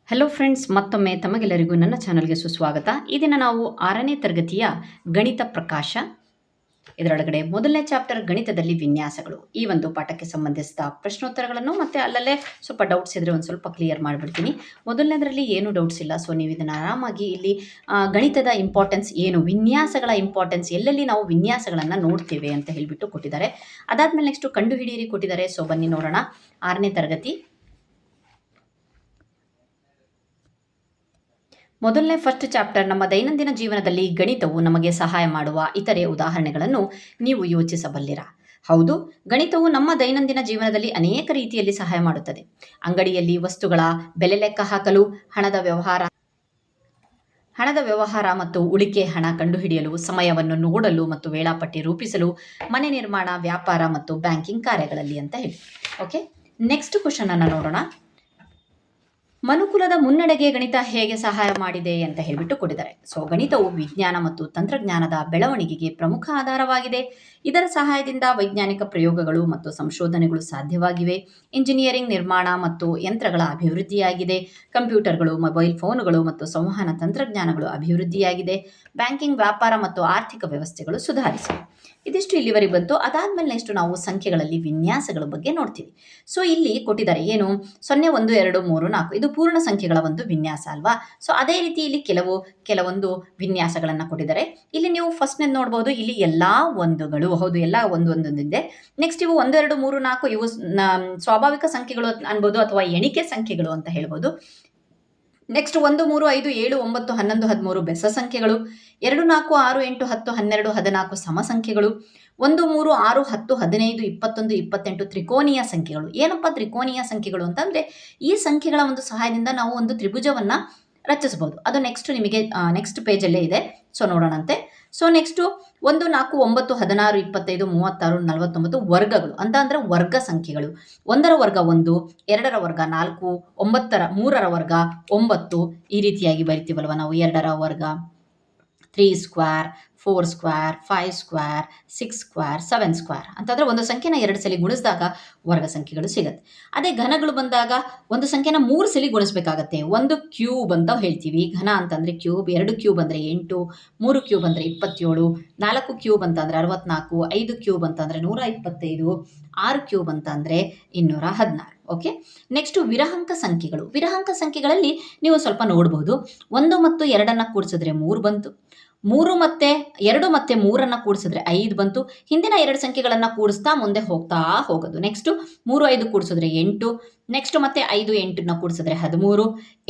Hello friends, ಮತ್ತೊಮ್ಮೆ ತಮಗೆಲ್ಲರಿಗೂ ನನ್ನ ಚಾನಲ್ಗೆ ಸುಸ್ವಾಗತ. ಈ ದಿನ ನಾವು 6ನೇ ತರಗತಿಯ ಗಣಿತ ಪ್ರಕಾಶ ಇದರೊಳಗಡೆ ಮೊದಲನೇ ಚಾಪ್ಟರ್ ಗಣಿತದಲ್ಲಿ ವಿನ್ಯಾಸಗಳು ಈ ಒಂದು ಪಾಠಕ್ಕೆ ಸಂಬಂಧಿಸಿದ ಪ್ರಶ್ನೋತ್ತರಗಳನ್ನು ಮತ್ತು ಅಲ್ಲಲ್ಲೇ ಸ್ವಲ್ಪ ಡೌಟ್ಸ್ ಇದ್ದರೆ ಒಂದು ಸ್ವಲ್ಪ ಕ್ಲಿಯರ್ ಮಾಡಿಬಿಡ್ತೀನಿ. ಮೊದಲನೇದರಲ್ಲಿ ಏನು ಡೌಟ್ಸ್ ಇಲ್ಲ, ಸೊ ನೀವು ಇದನ್ನು ಆರಾಮಾಗಿ ಇಲ್ಲಿ ಗಣಿತದ ಇಂಪಾರ್ಟೆನ್ಸ್ ಏನು, ವಿನ್ಯಾಸಗಳ ಇಂಪಾರ್ಟೆನ್ಸ್ ಎಲ್ಲೆಲ್ಲಿ ನಾವು ವಿನ್ಯಾಸಗಳನ್ನು ನೋಡ್ತೇವೆ ಅಂತ ಹೇಳಿಬಿಟ್ಟು ಕೊಟ್ಟಿದ್ದಾರೆ. ಅದಾದಮೇಲೆ ನೆಕ್ಸ್ಟು ಕಂಡುಹಿಡಿಯಿರಿ ಕೊಟ್ಟಿದ್ದಾರೆ. ಸೊ ಬನ್ನಿ ನೋಡೋಣ. 6ನೇ ತರಗತಿ ಮೊದಲನೇ ಫಸ್ಟ್ ಚಾಪ್ಟರ್. ನಮ್ಮ ದೈನಂದಿನ ಜೀವನದಲ್ಲಿ ಗಣಿತವು ನಮಗೆ ಸಹಾಯ ಮಾಡುವ ಇತರೆ ಉದಾಹರಣೆಗಳನ್ನು ನೀವು ಯೋಚಿಸಬಲ್ಲಿರಾ? ಹೌದು, ಗಣಿತವು ನಮ್ಮ ದೈನಂದಿನ ಜೀವನದಲ್ಲಿ ಅನೇಕ ರೀತಿಯಲ್ಲಿ ಸಹಾಯ ಮಾಡುತ್ತದೆ. ಅಂಗಡಿಯಲ್ಲಿ ವಸ್ತುಗಳ ಬೆಲೆ ಲೆಕ್ಕ ಹಾಕಲು, ಹಣದ ವ್ಯವಹಾರ ಮತ್ತು ಉಳಿಕೆ ಹಣ ಕಂಡುಹಿಡಿಯಲು, ಸಮಯವನ್ನು ನೋಡಲು ಮತ್ತು ವೇಳಾಪಟ್ಟಿ ರೂಪಿಸಲು, ಮನೆ ನಿರ್ಮಾಣ, ವ್ಯಾಪಾರ ಮತ್ತು ಬ್ಯಾಂಕಿಂಗ್ ಕಾರ್ಯಗಳಲ್ಲಿ ಅಂತ ಹೇಳಿ. ಓಕೆ, ನೆಕ್ಸ್ಟ್ ಕ್ವಶನ್ ಅನ್ನು ನೋಡೋಣ. ಮನುಕುಲದ ಮುನ್ನಡೆಗೆ ಗಣಿತ ಹೇಗೆ ಸಹಾಯ ಮಾಡಿದೆ ಅಂತ ಹೇಳಿಬಿಟ್ಟು ಕೊಟ್ಟಿದ್ದಾರೆ. ಸೊ ಗಣಿತವು ವಿಜ್ಞಾನ ಮತ್ತು ತಂತ್ರಜ್ಞಾನದ ಬೆಳವಣಿಗೆಗೆ ಪ್ರಮುಖ ಆಧಾರವಾಗಿದೆ. ಇದರ ಸಹಾಯದಿಂದ ವೈಜ್ಞಾನಿಕ ಪ್ರಯೋಗಗಳು ಮತ್ತು ಸಂಶೋಧನೆಗಳು ಸಾಧ್ಯವಾಗಿವೆ. ಇಂಜಿನಿಯರಿಂಗ್, ನಿರ್ಮಾಣ ಮತ್ತು ಯಂತ್ರಗಳ ಅಭಿವೃದ್ಧಿಯಾಗಿದೆ. ಕಂಪ್ಯೂಟರ್ಗಳು, ಮೊಬೈಲ್ ಫೋನುಗಳು ಮತ್ತು ಸಂವಹನ ತಂತ್ರಜ್ಞಾನಗಳು ಅಭಿವೃದ್ಧಿಯಾಗಿದೆ. ಬ್ಯಾಂಕಿಂಗ್, ವ್ಯಾಪಾರ ಮತ್ತು ಆರ್ಥಿಕ ವ್ಯವಸ್ಥೆಗಳು ಸುಧಾರಿಸಿವೆ. ಇದಿಷ್ಟು ಇಲ್ಲಿವರೆಗೆ ಬಂತು. ಅದಾದಮೇಲೆ ನೆಕ್ಸ್ಟ್ ನಾವು ಸಂಖ್ಯೆಗಳಲ್ಲಿ ವಿನ್ಯಾಸಗಳ ಬಗ್ಗೆ ನೋಡ್ತೀವಿ. ಸೊ ಇಲ್ಲಿ ಕೊಟ್ಟಿದ್ದಾರೆ ಏನು, 0, 1, 2, 3, 4 ಇದು ಪೂರ್ಣ ಸಂಖ್ಯೆಗಳ ಒಂದು ವಿನ್ಯಾಸ ಅಲ್ವಾ. ಸೊ ಅದೇ ರೀತಿ ಇಲ್ಲಿ ಕೆಲವೊಂದು ವಿನ್ಯಾಸಗಳನ್ನು ಕೊಟ್ಟಿದ್ದಾರೆ. ಇಲ್ಲಿ ನೀವು ಫಸ್ಟ್ನೇ ನೋಡ್ಬೋದು, ಇಲ್ಲಿ ಎಲ್ಲಾ ಒಂದುಗಳು, ಹೌದು ಎಲ್ಲ ಒಂದೊಂದಿದೆ. ನೆಕ್ಸ್ಟ್ ಇವು 1, 2, 3, 4 ಇವು ಸ್ವಾಭಾವಿಕ ಸಂಖ್ಯೆಗಳು ಅನ್ಬೋದು ಅಥವಾ ಎಣಿಕೆ ಸಂಖ್ಯೆಗಳು ಅಂತ ಹೇಳ್ಬೋದು. ನೆಕ್ಸ್ಟ್ 1, 3, 5, 7, 9, 11, 13 ಬೆಸ ಸಂಖ್ಯೆಗಳು. 2, 4, 6, 8, 10, 12, 14 ಸಮ ಸಂಖ್ಯೆಗಳು. 1, 3, 6, 10, 15, 21, 28 ತ್ರಿಕೋನೀಯ ಸಂಖ್ಯೆಗಳು. ಏನಪ್ಪ ತ್ರಿಕೋನೀಯ ಸಂಖ್ಯೆಗಳು ಅಂತಂದ್ರೆ ಈ ಸಂಖ್ಯೆಗಳ ಒಂದು ಸಹಾಯದಿಂದ ನಾವು ಒಂದು ತ್ರಿಭುಜವನ್ನ ರಚಿಸಬಹುದು. ಅದು ನೆಕ್ಸ್ಟ್ ನಿಮಗೆ ನೆಕ್ಸ್ಟ್ ಪೇಜಲ್ಲೇ ಇದೆ. ಸೊ ನೋಡೋಣಂತೆ. ಸೊ ನೆಕ್ಸ್ಟು 1, 4, 9, 16, 25, 36, 49 ವರ್ಗಗಳು ಅಂತ ಅಂದ್ರೆ ವರ್ಗ ಸಂಖ್ಯೆಗಳು. 1ರ ವರ್ಗ 1, 2ರ ವರ್ಗ 4, 3ರ ವರ್ಗ 9 ಈ ರೀತಿಯಾಗಿ ಬರಿತೀವಲ್ವ ನಾವು. 2ರ ವರ್ಗ 3 square, 4 square, 5 square, 6 square, 7 square ಅಂತಂದ್ರೆ ಒಂದು ಸಂಖ್ಯೆನ 2 ಸಲ ಗುಣಿಸಿದಾಗ ವರ್ಗ ಸಂಖ್ಯೆಗಳು ಸಿಗುತ್ತೆ. ಅದೇ ಘನಗಳು ಬಂದಾಗ ಒಂದು ಸಂಖ್ಯೆನ 3 ಸಲ ಗುಣಿಸ್ಬೇಕಾಗತ್ತೆ. 1 ಕ್ಯೂಬ್ ಅಂತ ಹೇಳ್ತೀವಿ. ಘನ ಅಂತಂದ್ರೆ ಕ್ಯೂಬ್. 2 ಕ್ಯೂಬ್ ಅಂದ್ರೆ 8, 3 ಕ್ಯೂಬ್ ಅಂದ್ರೆ 27, 4 ಕ್ಯೂಬ್ ಅಂತ ಅಂದ್ರೆ 64, 5 ಕ್ಯೂಬ್ ಅಂತ ಅಂದ್ರೆ 125, 6 ಕ್ಯೂಬ್ ಅಂತ ಅಂದ್ರೆ 216. ಓಕೆ, ನೆಕ್ಸ್ಟ್ ವಿರಹಾಂಕ ಸಂಖ್ಯೆಗಳು. ವಿರಹಾಂಕ ಸಂಖ್ಯೆಗಳಲ್ಲಿ ನೀವು ಸ್ವಲ್ಪ ನೋಡಬಹುದು. 1 ಮತ್ತು 2 ಕೂಡಿಸಿದ್ರೆ 3 ಬಂತು. 2 ಮತ್ತು 3 ಕೂಡಿಸಿದ್ರೆ 5 ಬಂತು. ಹಿಂದಿನ 2 ಸಂಖ್ಯೆಗಳನ್ನು ಕೂಡಿಸ್ತಾ ಮುಂದೆ ಹೋಗ್ತಾ ಹೋಗೋದು. ನೆಕ್ಸ್ಟ್ 3, 5 ಕೂಡಿಸಿದ್ರೆ 8. ನೆಕ್ಸ್ಟ್ ಮತ್ತೆ 5, 8 ಕೂಡಿಸಿದ್ರೆ 13.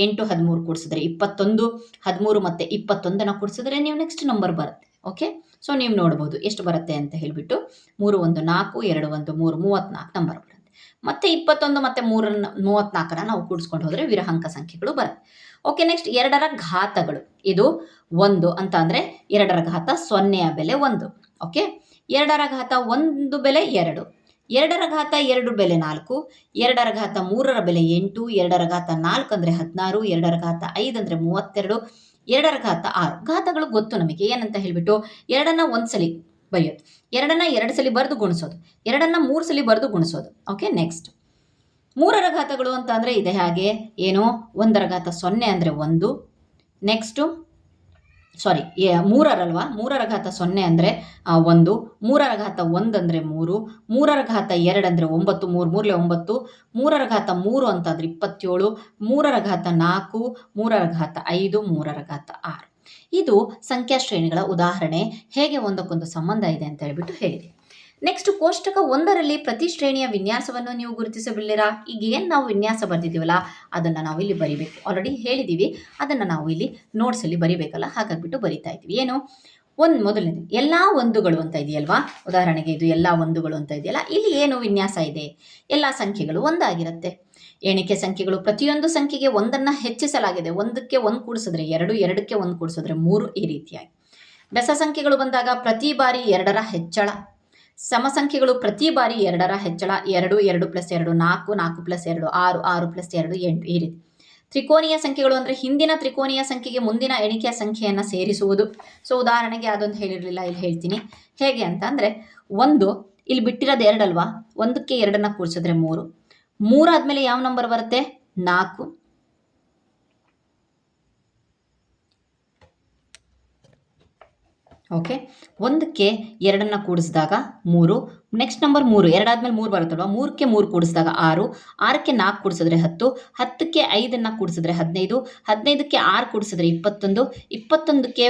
8, 13 ಕೂಡಿಸಿದ್ರೆ 21. 13 ಮತ್ತೆ 21 ಕೂಡಿಸಿದ್ರೆ ನೀವು ನೆಕ್ಸ್ಟ್ ನಂಬರ್ ಬರುತ್ತೆ. ಓಕೆ, ಸೊ ನೀವು ನೋಡಬಹುದು ಎಷ್ಟು ಬರುತ್ತೆ ಅಂತ ಹೇಳಿಬಿಟ್ಟು. 3, 1, 4, 2, 1, 3, 34 ನಂಬರ್ ಬರುತ್ತೆ. ಮತ್ತೆ 21 ಮತ್ತೆ 34 ನಾವು ಕೂಡಿಸ್ಕೊಂಡು ಹೋದ್ರೆ ವಿರಹಾಂಕ ಸಂಖ್ಯೆಗಳು ಬರುತ್ತೆ. ಓಕೆ, ನೆಕ್ಸ್ಟ್ 2ರ ಘಾತಗಳು. ಇದು 1 ಅಂತ ಅಂದ್ರೆ 2ರ ಘಾತ 0ಯ ಬೆಲೆ 1. ಓಕೆ, 2ರ ಘಾತ 1 ಬೆಲೆ 2, 2ರ ಘಾತ 2 ಬೆಲೆ 4, 2ರ ಘಾತ 3ರ ಬೆಲೆ 8, 2ರ ಘಾತ 4 ಅಂದ್ರೆ 16, 2ರ ಘಾತ 5 ಅಂದ್ರೆ 32, 2ರ ಘಾತ 6. ಘಾತಗಳು ಗೊತ್ತು ನಮಗೆ ಏನಂತ ಹೇಳ್ಬಿಟ್ಟು 2ನ್ನ ಒಂದ್ಸಲಿ ಬರೆಯೋದು, 2ನ್ನ 2 ಸಲ ಬರೆದು ಗುಣಿಸೋದು, 2ನ್ನ 3 ಸಲ ಬರೆದು ಗುಣಿಸೋದು. ಓಕೆ, ನೆಕ್ಸ್ಟ್ 3ರ ಘಾತಗಳು ಅಂತ ಅಂದ್ರೆ ಇದೆ ಹಾಗೆ ಏನು, 1ರ ಘಾತ 0 ಅಂದ್ರೆ 1. ನೆಕ್ಸ್ಟ್ 3ರ ಘಾತ 0 ಅಂದ್ರೆ 1, 3ರ ಘಾತ 1 ಅಂದ್ರೆ 3, 3ರ ಘಾತ 2 ಅಂದ್ರೆ 9, 3 3 9, 3ರ ಘಾತ 3 ಅಂತಂದ್ರೆ 27, 3ರ ಘಾತ 4, 3ರ ಘಾತ 5, 3ರ ಘಾತ 6. ಇದು ಸಂಖ್ಯಾ ಶ್ರೇಣಿಗಳ ಉದಾಹರಣೆ, ಹೇಗೆ ಒಂದಕ್ಕೊಂದು ಸಂಬಂಧ ಇದೆ ಅಂತ ಹೇಳ್ಬಿಟ್ಟು ಹೇಳಿದೆ. ನೆಕ್ಸ್ಟ್ ಕೋಷ್ಟಕ 1ರಲ್ಲಿ ಪ್ರತಿ ಶ್ರೇಣಿಯ ವಿನ್ಯಾಸವನ್ನು ನೀವು ಗುರುತಿಸಬಲ್ಲಿರಾ? ಈಗ ಏನು ನಾವು ವಿನ್ಯಾಸ ಬರ್ದಿದ್ದೀವಲ್ಲ ಅದನ್ನು ನಾವು ಇಲ್ಲಿ ಬರಿಬೇಕು. ಆಲ್ರೆಡಿ ಹೇಳಿದ್ದೀವಿ, ಅದನ್ನು ನಾವು ಇಲ್ಲಿ ನೋಟ್ಸಲ್ಲಿ ಬರಿಬೇಕಲ್ಲ, ಹಾಗಾಗ್ಬಿಟ್ಟು ಬರಿತಾ ಇದ್ದೀವಿ. ಏನು, ಮೊದಲನೇದು ಎಲ್ಲ ಒಂದುಗಳು ಅಂತ ಇದೆಯಲ್ವಾ. ಉದಾಹರಣೆಗೆ ಇದು ಎಲ್ಲ ಒಂದುಗಳು ಅಂತ ಇದೆಯಲ್ಲ, ಇಲ್ಲಿ ಏನು ವಿನ್ಯಾಸ ಇದೆ, ಎಲ್ಲ ಸಂಖ್ಯೆಗಳು ಒಂದಾಗಿರುತ್ತೆ. ಎಣಿಕೆ ಸಂಖ್ಯೆಗಳು ಪ್ರತಿಯೊಂದು ಸಂಖ್ಯೆಗೆ 1ನ್ನು ಹೆಚ್ಚಿಸಲಾಗಿದೆ. 1ಕ್ಕೆ 1 ಕೂಡಿಸಿದ್ರೆ 2, 2ಕ್ಕೆ 1 ಕೂಡಿಸಿದ್ರೆ 3 ಈ ರೀತಿಯಾಗಿ. ಬೆಸ ಸಂಖ್ಯೆಗಳು ಬಂದಾಗ ಪ್ರತಿ ಬಾರಿ 2ರ ಹೆಚ್ಚಳ. ಸಮ ಸಂಖ್ಯೆಗಳು ಪ್ರತಿ ಬಾರಿ 2ರ ಹೆಚ್ಚಳ. 2, 2 + 2 4, 4 + 2 6, 6 + 2 8 ಈ ರೀತಿ. ತ್ರಿಕೋನೀಯ ಸಂಖ್ಯೆಗಳು ಅಂದರೆ ಹಿಂದಿನ ತ್ರಿಕೋನೀಯ ಸಂಖ್ಯೆಗೆ ಮುಂದಿನ ಎಣಿಕೆಯ ಸಂಖ್ಯೆಯನ್ನು ಸೇರಿಸುವುದು. ಸೊ ಉದಾಹರಣೆಗೆ ಅದೊಂದು ಹೇಳಿರಲಿಲ್ಲ, ಇಲ್ಲಿ ಹೇಳ್ತೀನಿ ಹೇಗೆ ಅಂತ ಅಂದರೆ 1 ಇಲ್ಲಿ ಬಿಟ್ಟಿರೋದು 2 ಅಲ್ವಾ, 1ಕ್ಕೆ 2ನ್ನ ಕೂಡಿಸಿದ್ರೆ 3, 3 ಆದಮೇಲೆ ಯಾವ ನಂಬರ್ ಬರುತ್ತೆ, 4. ಓಕೆ, ಒಂದಕ್ಕೆ ಎರಡನ್ನು ಕೂಡಿಸಿದಾಗ 3, ನೆಕ್ಸ್ಟ್ ನಂಬರ್ 3, ಎರಡಾದ್ಮೇಲೆ 3 ಬರುತ್ತಲ್ವ, 3ಕ್ಕೆ 3 ಕೂಡಿಸಿದಾಗ 6, 6ಕ್ಕೆ 4 ಕೂಡಿಸಿದ್ರೆ 10, 10ಕ್ಕೆ 5 ಕೂಡಿಸಿದ್ರೆ 15, 15ಕ್ಕೆ 6 ಕೂಡಿಸಿದ್ರೆ 21, 21ಕ್ಕೆ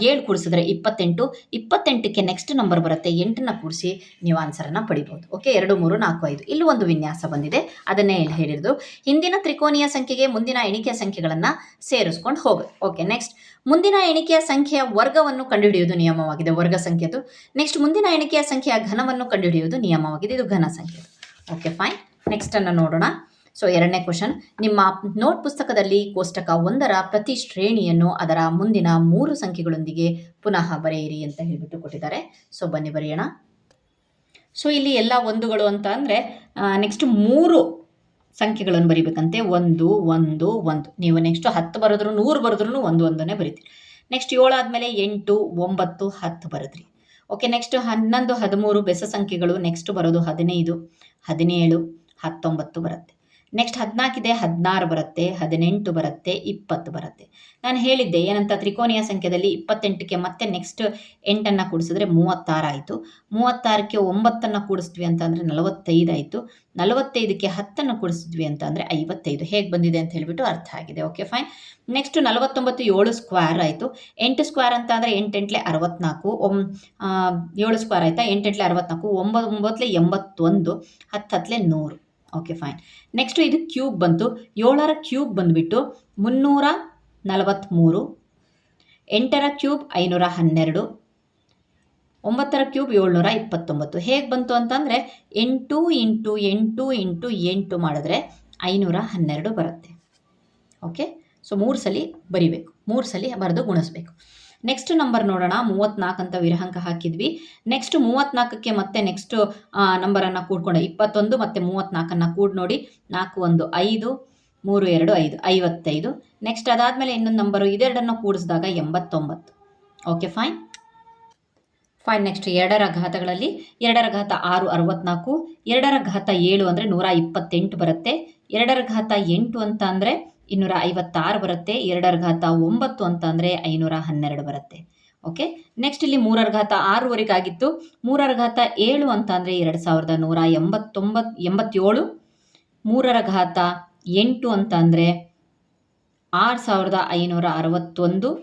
7 ಕೂಡಿಸಿದ್ರೆ 28, 28ಕ್ಕೆ ನೆಕ್ಸ್ಟ್ ನಂಬರ್ ಬರುತ್ತೆ, 8ನ್ನು ಕೂಡಿಸಿ ನೀವು ಆನ್ಸರನ್ನು ಪಡಿಬೋದು. ಓಕೆ, 2, 3, 4, 5. ಇಲ್ಲೂ ಒಂದು ವಿನ್ಯಾಸ ಬಂದಿದೆ, ಅದನ್ನೇ ಇಲ್ಲಿ ಹೇಳಿರೋದು. ಹಿಂದಿನ ತ್ರಿಕೋನೀಯ ಸಂಖ್ಯೆಗೆ ಮುಂದಿನ ಎಣಿಕೆಯ ಸಂಖ್ಯೆಗಳನ್ನು ಸೇರಿಸ್ಕೊಂಡು ಹೋಗೋದು. ಓಕೆ, ನೆಕ್ಸ್ಟ್ ಮುಂದಿನ ಎಣಿಕೆಯ ಸಂಖ್ಯೆಯ ವರ್ಗವನ್ನು ಕಂಡುಹಿಡಿಯುವುದು ನಿಯಮವಾಗಿದೆ, ವರ್ಗ ಸಂಖ್ಯೆದು. ನೆಕ್ಸ್ಟ್ ಮುಂದಿನ ಎಣಿಕೆಯ ಸಂಖ್ಯೆಯ ಘನವನ್ನು ಕಂಡುಹಿಡಿಯುವುದು ನಿಯಮವಾಗಿದೆ, ಇದು ಘನ ಸಂಖ್ಯೆದು. Okay, fine. ನೆಕ್ಸ್ಟ್ ಅನ್ನು ನೋಡೋಣ. ಸೊ 2ನೇ ಕ್ವಶನ್, ನಿಮ್ಮ ನೋಟ್ ಪುಸ್ತಕದಲ್ಲಿ ಕೋಷ್ಟಕ 1ರ ಪ್ರತಿ ಶ್ರೇಣಿಯನ್ನು ಅದರ ಮುಂದಿನ 3 ಸಂಖ್ಯೆಗಳೊಂದಿಗೆ ಪುನಃ ಬರೆಯಿರಿ ಅಂತ ಹೇಳಿಬಿಟ್ಟು ಕೊಟ್ಟಿದ್ದಾರೆ. ಸೊ ಬನ್ನಿ ಬರೆಯೋಣ. ಸೊ ಇಲ್ಲಿ ಎಲ್ಲ ಒಂದುಗಳು ಅಂತ ಅಂದರೆ ನೆಕ್ಸ್ಟ್ 3 ಸಂಖ್ಯೆಗಳನ್ನು ಬರೀಬೇಕಂತೆ. 1 1 1. ನೀವು ನೆಕ್ಸ್ಟ್ 10 ಬರೆದ್ರು 100 ಬರೆದ್ರೂ 1 1ನೇ ಬರೀತೀರಿ. ನೆಕ್ಸ್ಟ್ 7 ಆದಮೇಲೆ 8 9 10 ಬರೆದ್ರಿ. ಓಕೆ, ನೆಕ್ಸ್ಟ್ 11 13 ಬೆಸ ಸಂಖ್ಯೆಗಳು. ನೆಕ್ಸ್ಟ್ ಬರೋದು 15 17 19 ಬರುತ್ತೆ. ನೆಕ್ಸ್ಟ್ 14 ಇದೆ, 16 ಬರುತ್ತೆ, 18 ಬರುತ್ತೆ, 20 ಬರುತ್ತೆ. ನಾನು ಹೇಳಿದ್ದೆ ಏನಂತ, ತ್ರಿಕೋನೀಯ ಸಂಖ್ಯೆಯಲ್ಲಿ 28ಕ್ಕೆ ಮತ್ತೆ ನೆಕ್ಸ್ಟ್ 8 ಕೂಡಿಸಿದ್ರೆ 36 ಆಯಿತು. 36ಕ್ಕೆ 9 ಕೂಡಿಸಿದ್ವಿ ಅಂತ ಅಂದರೆ 45 ಆಯಿತು. 45ಕ್ಕೆ 10 ಕೂಡಿಸಿದ್ವಿ ಅಂತ ಅಂದರೆ 55. ಹೇಗೆ ಬಂದಿದೆ ಅಂತ ಹೇಳಿಬಿಟ್ಟು ಅರ್ಥ ಆಗಿದೆ. Okay, fine. ನೆಕ್ಸ್ಟ್ 49 7 ಸ್ಕ್ವೇರ್ ಆಯಿತು. 8 ಸ್ಕ್ವೇರ್ ಅಂತ ಅಂದರೆ 8 8 64, 7 ಸ್ಕ್ವೇರ್ ಆಯಿತಾ, 8 8 64, 9 9 81, 10 10 100. Okay, fine. ನೆಕ್ಸ್ಟು ಇದು ಕ್ಯೂಬ್ ಬಂತು. 7ರ ಕ್ಯೂಬ್ ಬಂದುಬಿಟ್ಟು 343, 8ರ ಕ್ಯೂಬ್ 512, 9ರ ಕ್ಯೂಬ್ 729. ಹೇಗೆ ಬಂತು ಅಂತಂದರೆ 8 × 8 × 8 ಮಾಡಿದ್ರೆ 512 ಬರುತ್ತೆ. ಓಕೆ, ಸೊ 3 ಸಲ ಬರಿಬೇಕು, 3 ಸಲ ಬರೆದು ಗುಣಿಸ್ಬೇಕು. ನೆಕ್ಸ್ಟ್ ನಂಬರ್ ನೋಡೋಣ. 34 ಅಂತ ವಿರಹಾಂಕ ಹಾಕಿದ್ವಿ. ನೆಕ್ಸ್ಟ್ 34ಕ್ಕೆ ಮತ್ತೆ ನೆಕ್ಸ್ಟ್ ನಂಬರನ್ನು ಕೂಡ್ಕೊಂಡು 21 ಮತ್ತು 34 ಕೂಡಿ ನೋಡಿ. 4 1 5, 3 2 5 55. ನೆಕ್ಸ್ಟ್ ಅದಾದಮೇಲೆ ಇನ್ನೊಂದು ನಂಬರು, ಇದೆರಡನ್ನು ಕೂಡಿಸಿದಾಗ 89. Okay, fine. ನೆಕ್ಸ್ಟ್ 2ರ ಘಾತಗಳಲ್ಲಿ 2ರ ಘಾತ 6 64, 2ರ ಘಾತ 7 ಅಂದರೆ 128 ಬರುತ್ತೆ. 2ರ ಘಾತ 8 ಅಂತ ಅಂದರೆ 256 ಬರುತ್ತೆ. 2ರ ಘಾತ 9 ಅಂತ ಅಂದರೆ 512 ಬರುತ್ತೆ. ಓಕೆ, ನೆಕ್ಸ್ಟ್ ಇಲ್ಲಿ 3ರ ಘಾತ 6ವರೆಗಾಗಿತ್ತು. 3ರ ಘಾತ 7 ಅಂತ ಅಂದರೆ 2187. 3ರ ಘಾತ 8 ಅಂತ ಅಂದರೆ 6561.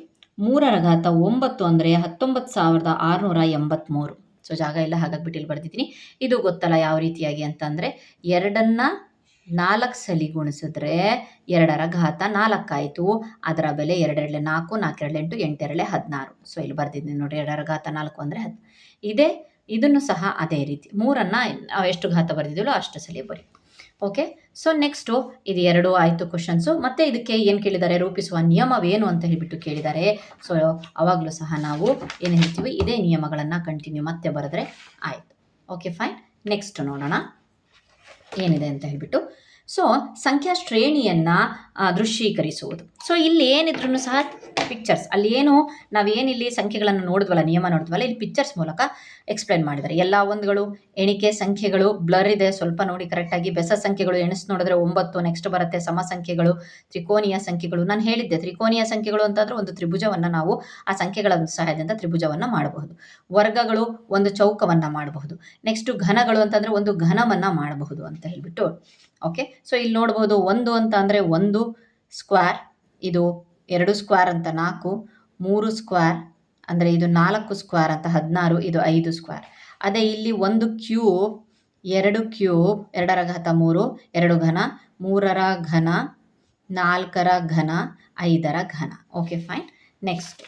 3ರ ಘಾತ 9 ಅಂದರೆ 19683. ಸೊ ಜಾಗ ಎಲ್ಲ ಹಾಗಾಗ್ಬಿಟ್ಟು ಇಲ್ಲಿ ಬರೆದಿದ್ದೀನಿ. ಇದು ಗೊತ್ತಲ್ಲ ಯಾವ ರೀತಿಯಾಗಿ ಅಂತಂದರೆ 2ನ್ನ 4 ಸಲ ಗುಣಿಸಿದ್ರೆ 2ರ ಘಾತ 4 ಆಯಿತು. ಅದರ ಬೆಲೆ 2 2 4, 4 2 8, 8 2 16. ಸೊ ಇಲ್ಲಿ ಬರ್ದಿದ್ದೀನಿ ನೋಡಿ, 2ರ ಘಾತ 4 ಅಂದರೆ 10. ಇದನ್ನು ಸಹ ಅದೇ ರೀತಿ 3ನ್ನು ಎಷ್ಟು ಘಾತ ಬರೆದಿದ್ದೀವೋ ಅಷ್ಟು ಸಲ ಬರೀ. ಓಕೆ, ಸೊ ನೆಕ್ಸ್ಟು ಇದು 2 ಆಯಿತು ಕ್ವಶನ್ಸು. ಮತ್ತು ಇದಕ್ಕೆ ಏನು ಕೇಳಿದ್ದಾರೆ, ರೂಪಿಸುವ ನಿಯಮವೇನು ಅಂತ ಹೇಳಿಬಿಟ್ಟು ಕೇಳಿದ್ದಾರೆ. ಸೊ ಅವಾಗಲೂ ಸಹ ನಾವು ಏನು ಹೇಳ್ತೀವಿ, ಇದೇ ನಿಯಮಗಳನ್ನು ಕಂಟಿನ್ಯೂ ಮತ್ತೆ ಬರೆದ್ರೆ ಆಯಿತು. Okay, fine. ನೆಕ್ಸ್ಟ್ ನೋಡೋಣ ಏನಿದೆ ಅಂತ ಹೇಳಿಬಿಟ್ಟು. ಸೊ ಸಂಖ್ಯಾ ಶ್ರೇಣಿಯನ್ನು ದೃಶ್ಯೀಕರಿಸುವುದು. ಸೊ ಇಲ್ಲಿ ಏನಿದ್ರೂ ಸಹ ಪಿಕ್ಚರ್ಸ್, ಅಲ್ಲಿ ಏನು ನಾವೇನಿಲ್ಲಿ ಸಂಖ್ಯೆಗಳನ್ನು ನೋಡಿದ್ವಲ್ಲ, ನಿಯಮ ನೋಡಿದ್ವಲ್ಲ, ಇಲ್ಲಿ ಪಿಕ್ಚರ್ಸ್ ಮೂಲಕ ಎಕ್ಸ್ಪ್ಲೇನ್ ಮಾಡಿದ್ದಾರೆ. ಎಲ್ಲ ಒಂದುಗಳು, ಎಣಿಕೆ ಸಂಖ್ಯೆಗಳು ಬ್ಲರ್ ಇದೆ, ಸ್ವಲ್ಪ ನೋಡಿ ಕರೆಕ್ಟಾಗಿ. ಬೆಸ ಸಂಖ್ಯೆಗಳು ಎಣಿಸಿ ನೋಡಿದ್ರೆ 9. ನೆಕ್ಸ್ಟ್ ಬರುತ್ತೆ ಸಮ ಸಂಖ್ಯೆಗಳು, ತ್ರಿಕೋನೀಯ ಸಂಖ್ಯೆಗಳು. ನಾನು ಹೇಳಿದ್ದೆ ತ್ರಿಕೋನೀಯ ಸಂಖ್ಯೆಗಳು ಅಂತಂದರೆ ಒಂದು ತ್ರಿಭುಜವನ್ನು ನಾವು ಆ ಸಂಖ್ಯೆಗಳ ಸಹಾಯದಿಂದ ತ್ರಿಭುಜವನ್ನು ಮಾಡಬಹುದು. ವರ್ಗಗಳು ಒಂದು ಚೌಕವನ್ನು ಮಾಡಬಹುದು. ನೆಕ್ಸ್ಟು ಘನಗಳು ಅಂತಂದರೆ ಒಂದು ಘನವನ್ನು ಮಾಡಬಹುದು ಅಂತ ಹೇಳಿಬಿಟ್ಟು. ಓಕೆ, ಸೊ ಇಲ್ಲಿ ನೋಡ್ಬೋದು 1 ಅಂತ ಅಂದರೆ 1 ಸ್ಕ್ವೇರ್, ಇದು 2 ಸ್ಕ್ವೇರ್ ಅಂತ 4, 3 ಸ್ಕ್ವೇರ್ ಅಂದರೆ ಇದು 4 ಸ್ಕ್ವೇರ್ ಅಂತ 16, ಇದು 5 ಸ್ಕ್ವೇರ್. ಅದೇ ಇಲ್ಲಿ 1 ಕ್ಯೂಬ್, 2 ಕ್ಯೂಬ್, 2ರ ಘಾತ 3, 2 ಘನ, 3ರ ಘನ, 4ರ ಘನ, 5ರ ಘನ. Okay, fine. ನೆಕ್ಸ್ಟ್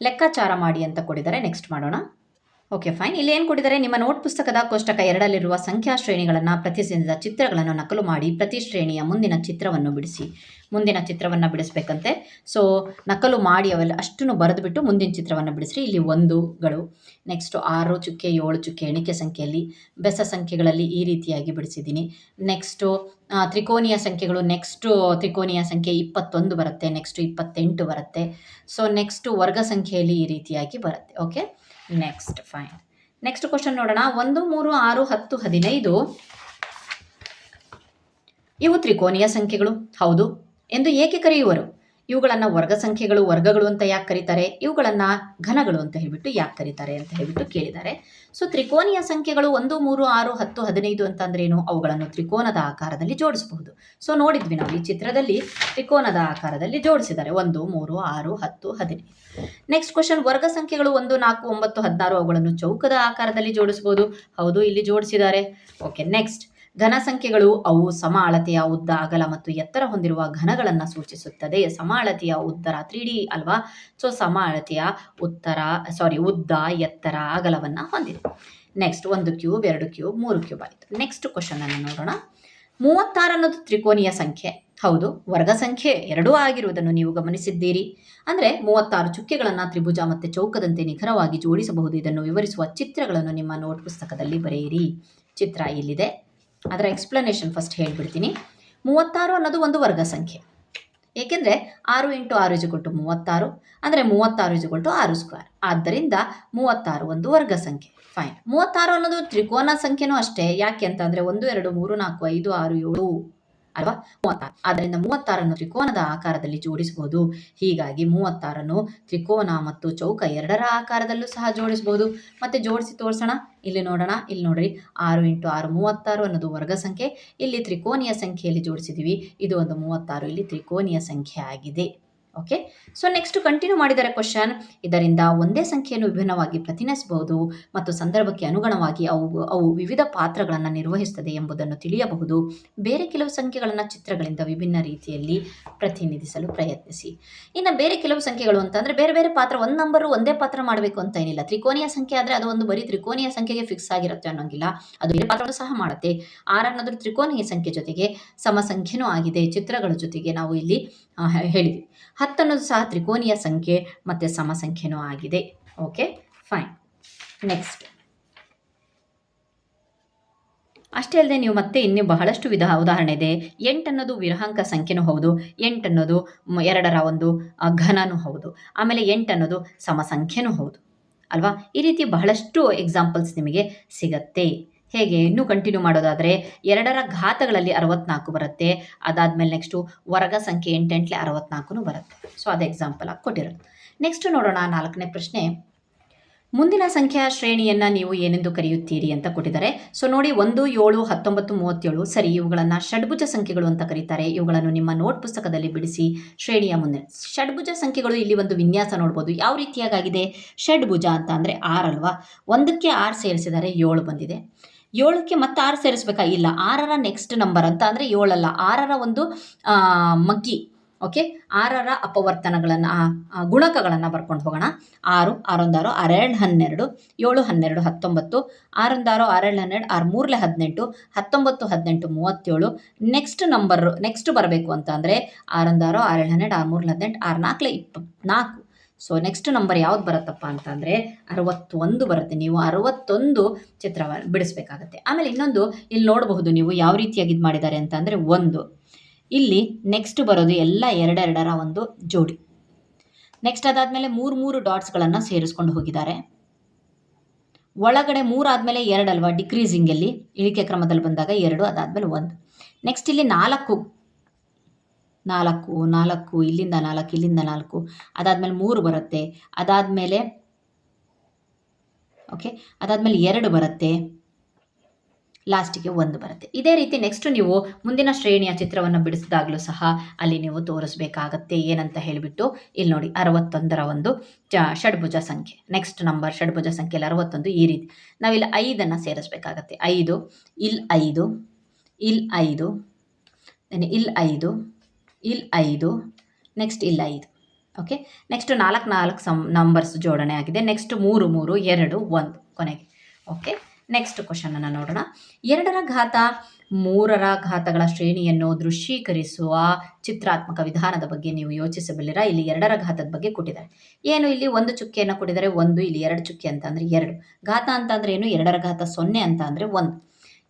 ಲೆಕ್ಕಾಚಾರ ಮಾಡಿ ಅಂತ ಕೊಟ್ಟಿದ್ದಾರೆ. ನೆಕ್ಸ್ಟ್ ಮಾಡೋಣ. Okay, fine. ಇಲ್ಲಿ ಏನು ಕೊಟ್ಟಿದ್ದಾರೆ, ನಿಮ್ಮ ನೋಟ್ ಪುಸ್ತಕದ ಕೋಷ್ಟಕ 2ರಲ್ಲಿರುವ ಸಂಖ್ಯಾ ಶ್ರೇಣಿಗಳನ್ನು ಪ್ರತಿನಿಧಿಸಿದ ಚಿತ್ರಗಳನ್ನು ನಕಲು ಮಾಡಿ ಪ್ರತಿ ಶ್ರೇಣಿಯ ಮುಂದಿನ ಚಿತ್ರವನ್ನು ಬಿಡಿಸಿ. ಮುಂದಿನ ಚಿತ್ರವನ್ನು ಬಿಡಿಸ್ಬೇಕಂತೆ. ಸೊ ನಕಲು ಮಾಡಿ ಅವೆಲ್ಲ ಅಷ್ಟನ್ನು ಬರೆದುಬಿಟ್ಟು ಮುಂದಿನ ಚಿತ್ರವನ್ನು ಬಿಡಿಸ್ರಿ. ಇಲ್ಲಿ 1ಗಳು, ನೆಕ್ಸ್ಟ್ 6 ಚುಕ್ಕೆ 7 ಚುಕ್ಕೆ ಎಣಿಕೆ ಸಂಖ್ಯೆಯಲ್ಲಿ. ಬೆಸ ಸಂಖ್ಯೆಗಳಲ್ಲಿ ಈ ರೀತಿಯಾಗಿ ಬಿಡಿಸಿದ್ದೀನಿ. ನೆಕ್ಸ್ಟು ತ್ರಿಕೋನೀಯ ಸಂಖ್ಯೆಗಳು, ನೆಕ್ಸ್ಟು ತ್ರಿಕೋನೀಯ ಸಂಖ್ಯೆ 21 ಬರುತ್ತೆ, ನೆಕ್ಸ್ಟು 28 ಬರುತ್ತೆ. ಸೊ ನೆಕ್ಸ್ಟು ವರ್ಗ ಸಂಖ್ಯೆಯಲ್ಲಿ ಈ ರೀತಿಯಾಗಿ ಬರುತ್ತೆ. Okay, next fine. Next question ನೋಡೋಣ. 1 3 6 10 15 ಇವು ತ್ರಿಕೋನೀಯ ಸಂಖ್ಯೆಗಳು ಹೌದು ಎಂದು ಏಕೆ ಕರೆಯುವರು? ಇವುಗಳನ್ನು ವರ್ಗ ಸಂಖ್ಯೆಗಳು, ವರ್ಗಗಳು ಅಂತ ಯಾಕೆ ಕರೀತಾರೆ, ಇವುಗಳನ್ನು ಘನಗಳು ಅಂತ ಹೇಳ್ಬಿಟ್ಟು ಯಾಕೆ ಕರೀತಾರೆ ಅಂತ ಹೇಳ್ಬಿಟ್ಟು ಕೇಳಿದ್ದಾರೆ. ಸೊ ತ್ರಿಕೋನೀಯ ಸಂಖ್ಯೆಗಳು 1, 3, 6, 10, 15 ಅಂತಂದ್ರೆ ಏನು, ಅವುಗಳನ್ನು ತ್ರಿಕೋನದ ಆಕಾರದಲ್ಲಿ ಜೋಡಿಸಬಹುದು. ಸೊ ನೋಡಿದ್ವಿ ನಾವು ಈ ಚಿತ್ರದಲ್ಲಿ ತ್ರಿಕೋನದ ಆಕಾರದಲ್ಲಿ ಜೋಡಿಸಿದ್ದಾರೆ 1, 3, 6, 10, 15. ನೆಕ್ಸ್ಟ್ ಕ್ವಶನ್, ವರ್ಗ ಸಂಖ್ಯೆಗಳು 1, 4, 9, 16 ಅವುಗಳನ್ನು ಚೌಕದ ಆಕಾರದಲ್ಲಿ ಜೋಡಿಸಬಹುದು. ಹೌದು, ಇಲ್ಲಿ ಜೋಡಿಸಿದ್ದಾರೆ. ಓಕೆ, ನೆಕ್ಸ್ಟ್ ಘನ ಸಂಖ್ಯೆಗಳು ಅವು ಸಮ ಅಳತೆಯ ಉದ್ದ, ಅಗಲ ಮತ್ತು ಎತ್ತರ ಹೊಂದಿರುವ ಘನಗಳನ್ನು ಸೂಚಿಸುತ್ತದೆ. ಸಮ ಅಳತೆಯ ಉತ್ತರ 3D ಅಲ್ವಾ. ಸೊ ಸಮ ಅಳತೆಯ ಉದ್ದ, ಎತ್ತರ, ಅಗಲವನ್ನು ಹೊಂದಿದೆ. ನೆಕ್ಸ್ಟ್ 1 ಕ್ಯೂಬ್, 2 ಕ್ಯೂಬ್, 3 ಕ್ಯೂಬ್ ಆಯಿತು. ನೆಕ್ಸ್ಟ್ ಕ್ವಶನ್ ಅನ್ನು ನೋಡೋಣ. 36 ಅನ್ನೋದು ತ್ರಿಕೋನೀಯ ಸಂಖ್ಯೆ. ಹೌದು, ವರ್ಗ ಸಂಖ್ಯೆ 2 ಆಗಿರುವುದನ್ನು ನೀವು ಗಮನಿಸಿದ್ದೀರಿ. ಅಂದರೆ 36 ಚುಕ್ಕೆಗಳನ್ನು ತ್ರಿಭುಜ ಮತ್ತು ಚೌಕದಂತೆ ನಿಖರವಾಗಿ ಜೋಡಿಸಬಹುದು. ಇದನ್ನು ವಿವರಿಸುವ ಚಿತ್ರಗಳನ್ನು ನಿಮ್ಮ ನೋಟ್ ಪುಸ್ತಕದಲ್ಲಿ ಬರೆಯಿರಿ. ಚಿತ್ರ ಇಲ್ಲಿದೆ, ಅದರ ಎಕ್ಸ್ಪ್ಲನೇಷನ್ ಫಸ್ಟ್ ಹೇಳ್ಬಿಡ್ತೀನಿ. 36 ಅನ್ನೋದು ಒಂದು ವರ್ಗ ಸಂಖ್ಯೆ. ಏಕೆಂದರೆ 6 × 6 = 36, ಅಂದರೆ 36 = 6 ಸ್ಕ್ವೇರ್. ಆದ್ದರಿಂದ 36 ಒಂದು ವರ್ಗ ಸಂಖ್ಯೆ. ಫೈನ್. 36 ಅನ್ನೋದು ತ್ರಿಕೋನ ಸಂಖ್ಯೆನೂ ಅಷ್ಟೇ. ಯಾಕೆ ಅಂತ ಅಂದರೆ 1, 2, 3, 4, 5, 6, 7 ಅಲ್ವಾ, 36. ಆದ್ದರಿಂದ 36 ತ್ರಿಕೋನದ ಆಕಾರದಲ್ಲಿ ಜೋಡಿಸಬಹುದು. ಹೀಗಾಗಿ 36 ತ್ರಿಕೋನ ಮತ್ತು ಚೌಕ ಎರಡರ ಆಕಾರದಲ್ಲೂ ಸಹ ಜೋಡಿಸಬಹುದು. ಮತ್ತೆ ಜೋಡಿಸಿ ತೋರಿಸೋಣ. ಇಲ್ಲಿ ನೋಡೋಣ, ಇಲ್ಲಿ ನೋಡ್ರಿ, 6 × 6 36 ಅನ್ನೋದು ವರ್ಗ ಸಂಖ್ಯೆ. ಇಲ್ಲಿ ತ್ರಿಕೋನೀಯ ಸಂಖ್ಯೆಯಲ್ಲಿ ಜೋಡಿಸಿದ್ದೀವಿ. ಇದು ಒಂದು 36 ಇಲ್ಲಿ ತ್ರಿಕೋನೀಯ ಸಂಖ್ಯೆ ಆಗಿದೆ. ಓಕೆ, ಸೊ ನೆಕ್ಸ್ಟ್ ಕಂಟಿನ್ಯೂ ಮಾಡಿದರೆ ಕ್ವಶನ್, ಇದರಿಂದ ಒಂದೇ ಸಂಖ್ಯೆಯನ್ನು ವಿಭಿನ್ನವಾಗಿ ಪ್ರತಿನಿಧಿಸಬಹುದು ಮತ್ತು ಸಂದರ್ಭಕ್ಕೆ ಅನುಗುಣವಾಗಿ ಅವು ವಿವಿಧ ಪಾತ್ರಗಳನ್ನು ನಿರ್ವಹಿಸುತ್ತದೆ ಎಂಬುದನ್ನು ತಿಳಿಯಬಹುದು. ಬೇರೆ ಕೆಲವು ಸಂಖ್ಯೆಗಳನ್ನು ಚಿತ್ರಗಳಿಂದ ವಿಭಿನ್ನ ರೀತಿಯಲ್ಲಿ ಪ್ರತಿನಿಧಿಸಲು ಪ್ರಯತ್ನಿಸಿ. ಇನ್ನು ಬೇರೆ ಕೆಲವು ಸಂಖ್ಯೆಗಳು ಅಂತಂದರೆ ಬೇರೆ ಬೇರೆ ಪಾತ್ರ, ಒಂದು ನಂಬರು ಒಂದೇ ಪಾತ್ರ ಮಾಡಬೇಕು ಅಂತ ಏನಿಲ್ಲ. ತ್ರಿಕೋನೀಯ ಸಂಖ್ಯೆ ಆದರೆ ಅದು ಒಂದು ಬರೀ ತ್ರಿಕೋನೀಯ ಸಂಖ್ಯೆಗೆ ಫಿಕ್ಸ್ ಆಗಿರುತ್ತೆ ಅನ್ನೋಂಗಿಲ್ಲ, ಅದು ಬೇರೆ ಪಾತ್ರವನ್ನು ಸಹ ಮಾಡುತ್ತೆ. 6 ಅನ್ನೋದು ತ್ರಿಕೋನೀಯ ಸಂಖ್ಯೆ ಜೊತೆಗೆ ಸಮ ಸಂಖ್ಯೆನೂ ಆಗಿದೆ. ಚಿತ್ರಗಳ ಜೊತೆಗೆ ನಾವು ಇಲ್ಲಿ ಹೇಳಿದ್ವಿ. 10 ಅನ್ನೋದು ಸಹ ತ್ರಿಕೋನೀಯ ಸಂಖ್ಯೆ ಮತ್ತು ಸಮ ಸಂಖ್ಯೆನೂ ಆಗಿದೆ. Okay, fine. ನೆಕ್ಸ್ಟ್ ಅಷ್ಟೇ ಅಲ್ಲದೆ ನೀವು ಮತ್ತೆ ಇನ್ನೂ ಬಹಳಷ್ಟು ಉದಾಹರಣೆ ಇದೆ. 8 ಅನ್ನೋದು ವಿರಹಾಂಕ ಸಂಖ್ಯೆನೂ ಹೌದು. 8 ಅನ್ನೋದು 2ರ ಒಂದು ಘನನೂ ಹೌದು. ಆಮೇಲೆ 8 ಅನ್ನೋದು ಸಮ ಸಂಖ್ಯೆನೂ ಹೌದು ಅಲ್ವಾ. ಈ ರೀತಿ ಬಹಳಷ್ಟು ಎಕ್ಸಾಂಪಲ್ಸ್ ನಿಮಗೆ ಸಿಗತ್ತೆ. ಹೇಗೆ ಇನ್ನೂ ಕಂಟಿನ್ಯೂ ಮಾಡೋದಾದರೆ 2ರ ಘಾತಗಳಲ್ಲಿ 64 ಬರುತ್ತೆ. ಅದಾದಮೇಲೆ ನೆಕ್ಸ್ಟು ವರ್ಗ ಸಂಖ್ಯೆ 8 × 8 = 64 ಬರುತ್ತೆ. ಸೊ ಅದು ಎಕ್ಸಾಂಪಲ್ ಆಗಿ ಕೊಟ್ಟಿರೋದು. ನೆಕ್ಸ್ಟ್ ನೋಡೋಣ 4ನೇ ಪ್ರಶ್ನೆ. ಮುಂದಿನ ಸಂಖ್ಯೆಯ ಶ್ರೇಣಿಯನ್ನು ನೀವು ಏನೆಂದು ಕರೆಯುತ್ತೀರಿ ಅಂತ ಕೊಟ್ಟಿದ್ದಾರೆ. ಸೊ ನೋಡಿ, 1, 7, 19, 37 ಸರಿ, ಇವುಗಳನ್ನು ಷಡ್ಭುಜ ಸಂಖ್ಯೆಗಳು ಅಂತ ಕರೀತಾರೆ. ಇವುಗಳನ್ನು ನಿಮ್ಮ ನೋಟ್ ಪುಸ್ತಕದಲ್ಲಿ ಬಿಡಿಸಿ ಶ್ರೇಣಿಯ ಮುಂದೆ. ಷಡ್ಭುಜ ಸಂಖ್ಯೆಗಳು ಇಲ್ಲಿ ಒಂದು ವಿನ್ಯಾಸ ನೋಡ್ಬೋದು ಯಾವ ರೀತಿಯಾಗಿದೆ. ಷಡ್ಭುಜ ಅಂತ ಅಂದರೆ 6 ಅಲ್ವಾ, 1ಕ್ಕೆ 6 ಸೇರಿಸಿದರೆ 7 ಬಂದಿದೆ. 7ಕ್ಕೆ ಮತ್ತೆ 6 ಸೇರಿಸಬೇಕಾ, ಇಲ್ಲ, 6ರ ನೆಕ್ಸ್ಟ್ ನಂಬರ್ ಅಂತ ಅಂದರೆ 7 ಅಲ್ಲ, 6ರ ಒಂದು ಮಗ್ಗಿ. ಓಕೆ, 6ರ ಅಪವರ್ತನಗಳನ್ನು ಗುಣಕಗಳನ್ನು ಬರ್ಕೊಂಡು ಹೋಗೋಣ. 6, 6 1 6, 6 2 12, 7 12 19, 6 1 6, 6 12, 6 3 18, 19 18 37. ನೆಕ್ಸ್ಟ್ ನಂಬರ್ ನೆಕ್ಸ್ಟ್ ಬರಬೇಕು ಅಂತ ಅಂದರೆ 6 1 6, 6 12, 6 3 18, 6 4 24. ಸೊ ನೆಕ್ಸ್ಟ್ ನಂಬರ್ ಯಾವ್ದು ಬರುತ್ತಪ್ಪ ಅಂತಂದರೆ 61 ಬರುತ್ತೆ. ನೀವು 61 ಚಿತ್ರ ಬಿಡಿಸ್ಬೇಕಾಗತ್ತೆ. ಆಮೇಲೆ ಇನ್ನೊಂದು ಇಲ್ಲಿ ನೋಡಬಹುದು ನೀವು ಯಾವ ರೀತಿಯಾಗಿ ಇದು ಮಾಡಿದ್ದಾರೆ ಅಂತ ಅಂದರೆ, 1 ಇಲ್ಲಿ ನೆಕ್ಸ್ಟ್ ಬರೋದು ಎಲ್ಲ 2ರ ಒಂದು ಜೋಡಿ. ನೆಕ್ಸ್ಟ್ ಅದಾದಮೇಲೆ 3 ಡಾಟ್ಸ್ಗಳನ್ನು ಸೇರಿಸ್ಕೊಂಡು ಹೋಗಿದ್ದಾರೆ. ಒಳಗಡೆ 3 ಆದಮೇಲೆ 2 ಅಲ್ವಾ, ಡಿಕ್ರೀಸಿಂಗಲ್ಲಿ ಇಳಿಕೆ ಕ್ರಮದಲ್ಲಿ ಬಂದಾಗ 2, ಅದಾದಮೇಲೆ 1. ನೆಕ್ಸ್ಟ್ ಇಲ್ಲಿ 4 ಇಲ್ಲಿಂದ 4 ಇಲ್ಲಿಂದ 4, ಅದಾದಮೇಲೆ 3 ಬರುತ್ತೆ. ಅದಾದಮೇಲೆ ಓಕೆ, ಅದಾದಮೇಲೆ 2 ಬರುತ್ತೆ, ಲಾಸ್ಟಿಗೆ 1 ಬರುತ್ತೆ. ಇದೇ ರೀತಿ ನೆಕ್ಸ್ಟ್ ನೀವು ಮುಂದಿನ ಶ್ರೇಣಿಯ ಚಿತ್ರವನ್ನು ಬಿಡಿಸಿದಾಗಲೂ ಸಹ ಅಲ್ಲಿ ನೀವು ತೋರಿಸ್ಬೇಕಾಗತ್ತೆ. ಏನಂತ ಹೇಳಿಬಿಟ್ಟು ಇಲ್ಲಿ ನೋಡಿ, 61ರ ಒಂದು ಷಡ್ಭುಜ ಸಂಖ್ಯೆ. ನೆಕ್ಸ್ಟ್ ನಂಬರ್ ಷಡ್ಭುಜ ಸಂಖ್ಯೆಯಲ್ಲಿ 61. ಈ ರೀತಿ ನಾವಿಲ್ಲಿ 5ಅನ್ನು ಸೇರಿಸ್ಬೇಕಾಗತ್ತೆ. 5, ಇಲ್ಲಿ 5, ಇಲ್ಲಿ 5, ಇಲ್ಲಿ 5, ಇಲ್ಲಿ 5, ನೆಕ್ಸ್ಟ್ ಇಲ್ಲಿ 5. ಓಕೆ, ನೆಕ್ಸ್ಟ್ 4 ನಂಬರ್ಸ್ ಜೋಡಣೆ ಆಗಿದೆ. ನೆಕ್ಸ್ಟ್ 3 3 2 1 ಕೊನೆಗೆ. ಓಕೆ, ನೆಕ್ಸ್ಟ್ ಕ್ವಶನನ್ನು ನೋಡೋಣ. 2ರ ಘಾತ 3ರ ಘಾತಗಳ ಶ್ರೇಣಿಯನ್ನು ದೃಶ್ಯೀಕರಿಸುವ ಚಿತ್ರಾತ್ಮಕ ವಿಧಾನದ ಬಗ್ಗೆ ನೀವು ಯೋಚಿಸಬಲ್ಲಿರಾ. ಇಲ್ಲಿ 2ರ ಘಾತದ ಬಗ್ಗೆ ಕೊಟ್ಟಿದ್ದಾರೆ. ಏನು, ಇಲ್ಲಿ 1 ಚುಕ್ಕೆಯನ್ನು ಕೊಟ್ಟಿದ್ದಾರೆ, 1, ಇಲ್ಲಿ 2 ಚುಕ್ಕೆ ಅಂತ ಅಂದರೆ 2. ಘಾತ ಅಂತ ಅಂದರೆ ಏನು, 2ರ ಘಾತ 0 ಅಂತ ಅಂದರೆ 1.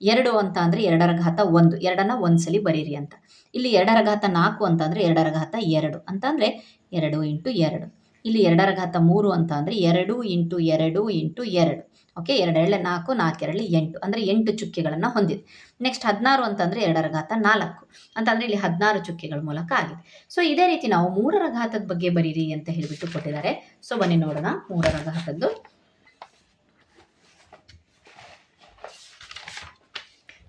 2 ಅಂತ ಅಂದರೆ 2ರ ಘಾತ 1, 2ನ್ನ ಒಂದ್ಸಲಿ ಬರೀರಿ ಅಂತ. ಇಲ್ಲಿ 2ರ ಘಾತ 4 ಅಂತ ಅಂದರೆ 2ರ ಘಾತ 2 ಅಂತ ಅಂದರೆ 2 × 2. ಇಲ್ಲಿ 2 × 3 ಅಂತ ಅಂದರೆ 2 × 2 × 2. ಓಕೆ, 2 × 4 4 × 8 ಅಂದರೆ 8 ಚುಕ್ಕೆಗಳನ್ನು ಹೊಂದಿದೆ. ನೆಕ್ಸ್ಟ್ 16 ಅಂತಂದರೆ 2 × 4 ಅಂತಂದರೆ ಇಲ್ಲಿ 16 ಚುಕ್ಕೆಗಳ ಮೂಲಕ ಆಗಿದೆ. ಸೊ ಇದೇ ರೀತಿ ನಾವು 3ರ ಘಾತದ ಬಗ್ಗೆ ಬರೀರಿ ಅಂತ ಹೇಳಿಬಿಟ್ಟು ಕೊಟ್ಟಿದ್ದಾರೆ. ಸೊ ಬನ್ನಿ ನೋಡೋಣ 3ರ ಘಾತದ್ದು.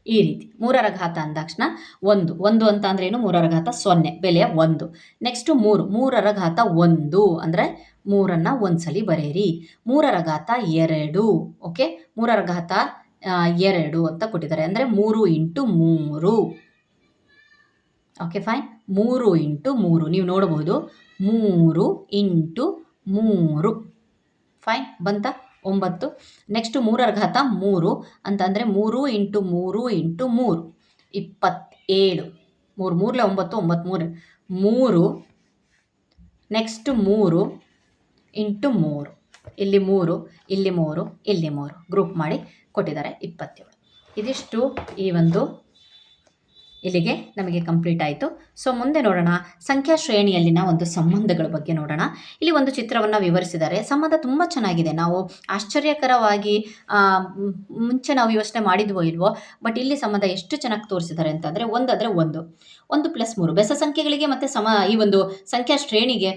ಈ ರೀತಿ 3ರ ಘಾತ ಅಂದಾಕ್ಷಣ 1 ಅಂತ ಅಂದ್ರೆ ಏನು, 3ರ ಘಾತ 0 ಬೆಲೆಯ 1. ನೆಕ್ಸ್ಟ್ 3ರ ಘಾತ 1 ಅಂದರೆ 3ಅನ್ನು ಒಂದ್ಸಲಿ ಬರೆಯಿರಿ. 3ರ ಘಾತ 2. ಓಕೆ, 3ರ ಘಾತ 2 ಅಂತ ಕೊಟ್ಟಿದ್ದಾರೆ ಅಂದರೆ 3 × 3. ಓಕೆ ಫೈನ್, 3 × 3 ನೀವು ನೋಡಬಹುದು 3 × 3. ಫೈನ್ ಬಂತ 9. ನೆಕ್ಸ್ಟ್ 3ರ ಘಾತ 3 ಅಂತಂದರೆ 3 × 3 × 3 27. 3 3 9 9 3 ನೆಕ್ಸ್ಟ್ 3 × 3 ಇಲ್ಲಿ 3 ಇಲ್ಲಿ 3 ಇಲ್ಲಿ 3 ಗ್ರೂಪ್ ಮಾಡಿ ಕೊಟ್ಟಿದ್ದಾರೆ 27. ಇದಿಷ್ಟು ಈ ಒಂದು ಇಲ್ಲಿಗೆ ನಮಗೆ ಕಂಪ್ಲೀಟ್ ಆಯಿತು. ಸೊ ಮುಂದೆ ನೋಡೋಣ ಸಂಖ್ಯಾ ಶ್ರೇಣಿಯಲ್ಲಿನ ಒಂದು ಸಂಬಂಧಗಳ ಬಗ್ಗೆ ನೋಡೋಣ. ಇಲ್ಲಿ ಒಂದು ಚಿತ್ರವನ್ನು ವಿವರಿಸಿದ್ದಾರೆ. ಸಂಬಂಧ ತುಂಬ ಚೆನ್ನಾಗಿದೆ. ನಾವು ಆಶ್ಚರ್ಯಕರವಾಗಿ ಮುಂಚೆ ನಾವು ಯೋಚನೆ ಮಾಡಿದ್ವೋ ಇಲ್ವೋ, ಬಟ್ ಇಲ್ಲಿ ಸಂಬಂಧ ಎಷ್ಟು ಚೆನ್ನಾಗಿ ತೋರಿಸಿದ್ದಾರೆ ಅಂತಂದರೆ 1 ಅಂದರೆ 1 +3 ಬೆಸ ಸಂಖ್ಯೆಗಳಿಗೆ ಮತ್ತು ಈ ಒಂದು ಸಂಖ್ಯಾ ಶ್ರೇಣಿಗೆ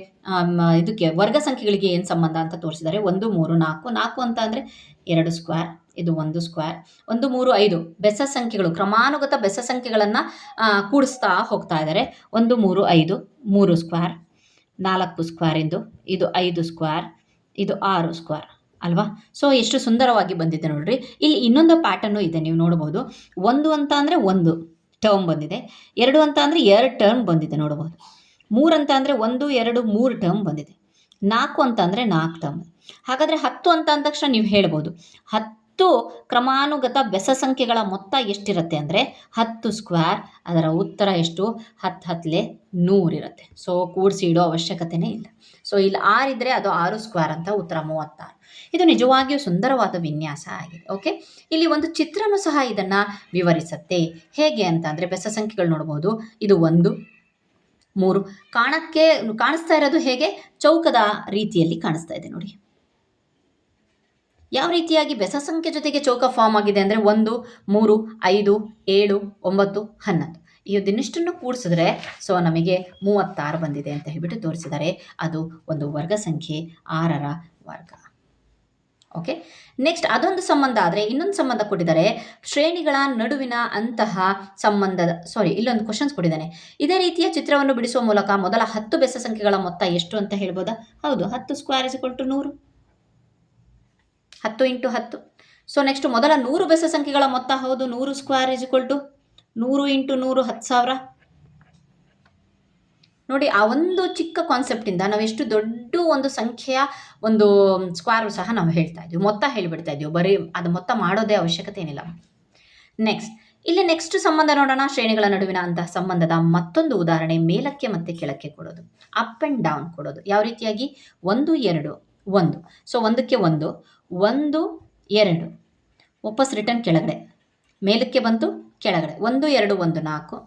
ಇದಕ್ಕೆ ವರ್ಗ ಸಂಖ್ಯೆಗಳಿಗೆ ಏನು ಸಂಬಂಧ ಅಂತ ತೋರಿಸಿದ್ದಾರೆ. 1 3 4 4 ಅಂತ ಅಂದರೆ 2 ಸ್ಕ್ವೇರ್, ಇದು 1 ಸ್ಕ್ವೇರ್. 1 3 5 ಬೆಸ ಸಂಖ್ಯೆಗಳು, ಕ್ರಮಾನುಗತ ಬೆಸ ಸಂಖ್ಯೆಗಳನ್ನು ಕೂಡಿಸ್ತಾ ಹೋಗ್ತಾ ಇದ್ದಾರೆ. 1 3 5 3 ಸ್ಕ್ವೇರ್, 4 ಸ್ಕ್ವೇರ್ ಇದು 5 ಸ್ಕ್ವೇರ್, ಇದು 6 ಸ್ಕ್ವೇರ್ ಅಲ್ವಾ. ಸೊ ಎಷ್ಟು ಸುಂದರವಾಗಿ ಬಂದಿದೆ ನೋಡ್ರಿ. ಇಲ್ಲಿ ಇನ್ನೊಂದು ಪ್ಯಾಟರ್ನು ಇದೆ, ನೀವು ನೋಡಬಹುದು. 1 ಅಂತ ಅಂದರೆ 1 ಟರ್ಮ್ ಬಂದಿದೆ, 2 ಅಂತ ಅಂದರೆ 2 ಟರ್ಮ್ ಬಂದಿದೆ ನೋಡಬಹುದು. 3 ಅಂತ ಅಂದರೆ 1 2 3 ಟರ್ಮ್ ಬಂದಿದೆ. 4 ಅಂತ ಅಂದರೆ 4 ಟರ್ಮ್. ಹಾಗಾದರೆ 10 ಅಂತ ಅಂದ ತಕ್ಷಣ ನೀವು ಹೇಳ್ಬೋದು 10 ಕ್ರಮಾನುಗತ ಬೆಸ ಸಂಖ್ಯೆಗಳ ಮೊತ್ತ ಎಷ್ಟಿರುತ್ತೆ ಅಂದರೆ 10 ಸ್ಕ್ವೇರ್. ಅದರ ಉತ್ತರ ಎಷ್ಟು? 10 10 100 ಇರುತ್ತೆ. ಸೊ ಕೂಡಿಸಿ ಇಡೋ ಅವಶ್ಯಕತೆನೇ ಇಲ್ಲ. ಸೊ ಇಲ್ಲಿ 6 ಇದ್ದರೆ ಅದು 6 ಸ್ಕ್ವೇರ್ ಅಂತ ಉತ್ತರ 36. ಇದು ನಿಜವಾಗಿಯೂ ಸುಂದರವಾದ ವಿನ್ಯಾಸ ಆಗಿದೆ. ಓಕೆ, ಇಲ್ಲಿ ಒಂದು ಚಿತ್ರನೂ ಸಹ ಇದನ್ನು ವಿವರಿಸುತ್ತೆ. ಹೇಗೆ ಅಂತ ಅಂದರೆ ಬೆಸ ಸಂಖ್ಯೆಗಳು ನೋಡ್ಬೋದು. ಇದು 1 3 ಕಾಣಿಸ್ತಾ ಇರೋದು ಹೇಗೆ? ಚೌಕದ ರೀತಿಯಲ್ಲಿ ಕಾಣಿಸ್ತಾ ಇದೆ ನೋಡಿ. ಯಾವ ರೀತಿಯಾಗಿ ಬೆಸ ಸಂಖ್ಯೆ ಜೊತೆಗೆ ಚೌಕ ಫಾರ್ಮ್ ಆಗಿದೆ ಅಂದರೆ 1 3 5 7 9 11 ಇದನ್ನಿಷ್ಟನ್ನು ಕೂಡಿಸಿದ್ರೆ ಸೊ ನಮಗೆ 36 ಬಂದಿದೆ ಅಂತ ಹೇಳ್ಬಿಟ್ಟು ತೋರಿಸಿದ್ದಾರೆ. ಅದು ಒಂದು ವರ್ಗ ಸಂಖ್ಯೆ 6ರ ವರ್ಗ. ಓಕೆ, ನೆಕ್ಸ್ಟ್ ಅದೊಂದು ಸಂಬಂಧ. ಆದರೆ ಇನ್ನೊಂದು ಸಂಬಂಧ ಕೊಟ್ಟಿದ್ದಾರೆ, ಶ್ರೇಣಿಗಳ ನಡುವಿನ ಅಂತಹ ಸಂಬಂಧದ ಇಲ್ಲೊಂದು ಕ್ವಶನ್ಸ್ ಕೊಟ್ಟಿದ್ದಾನೆ. ಇದೇ ರೀತಿಯ ಚಿತ್ರವನ್ನು ಬಿಡಿಸುವ ಮೂಲಕ ಮೊದಲ 10 ಬೆಸ ಸಂಖ್ಯೆಗಳ ಮೊತ್ತ ಎಷ್ಟು ಅಂತ ಹೇಳ್ಬೋದಾ? ಹೌದು, 10 ಸ್ಕ್ವೇರ್ = 100, 10 × 10. ಸೊ ನೆಕ್ಸ್ಟ್ ಮೊದಲ 100 ಬೆಸ ಸಂಖ್ಯೆಗಳ ಮೊತ್ತ ಹೌದು, 100 ಸ್ಕ್ವೇರ್ = 100 × 100 10,000. ನೋಡಿ, ಆ ಒಂದು ಚಿಕ್ಕ ಕಾನ್ಸೆಪ್ಟಿಂದ ನಾವು ಎಷ್ಟು ದೊಡ್ಡ ಒಂದು ಸಂಖ್ಯೆಯ ಒಂದು ಸ್ಕ್ವೇರು ಸಹ ನಾವು ಹೇಳ್ತಾ ಇದ್ದೀವಿ, ಮೊತ್ತ ಹೇಳಿಬಿಡ್ತಾ ಇದ್ದೀವಿ. ಬರೀ ಅದು ಮೊತ್ತ ಮಾಡೋದೇ ಅವಶ್ಯಕತೆ ಏನಿಲ್ಲ. ನೆಕ್ಸ್ಟ್ ಸಂಬಂಧ ನೋಡೋಣ. ಶ್ರೇಣಿಗಳ ನಡುವಿನ ಅಂತಹ ಸಂಬಂಧದ ಮತ್ತೊಂದು ಉದಾಹರಣೆ ಮೇಲಕ್ಕೆ ಮತ್ತು ಕೆಳಕ್ಕೆ ಕೊಡೋದು, ಅಪ್ ಆ್ಯಂಡ್ ಡೌನ್ ಕೊಡೋದು. ಯಾವ ರೀತಿಯಾಗಿ? 1 2 1. ಸೊ 1ಕ್ಕೆ 1 1 2 ವಾಪಸ್ ರಿಟರ್ನ್ ಕೆಳಗಡೆ, ಮೇಲಕ್ಕೆ ಬಂತು ಕೆಳಗಡೆ 1 2 1 4.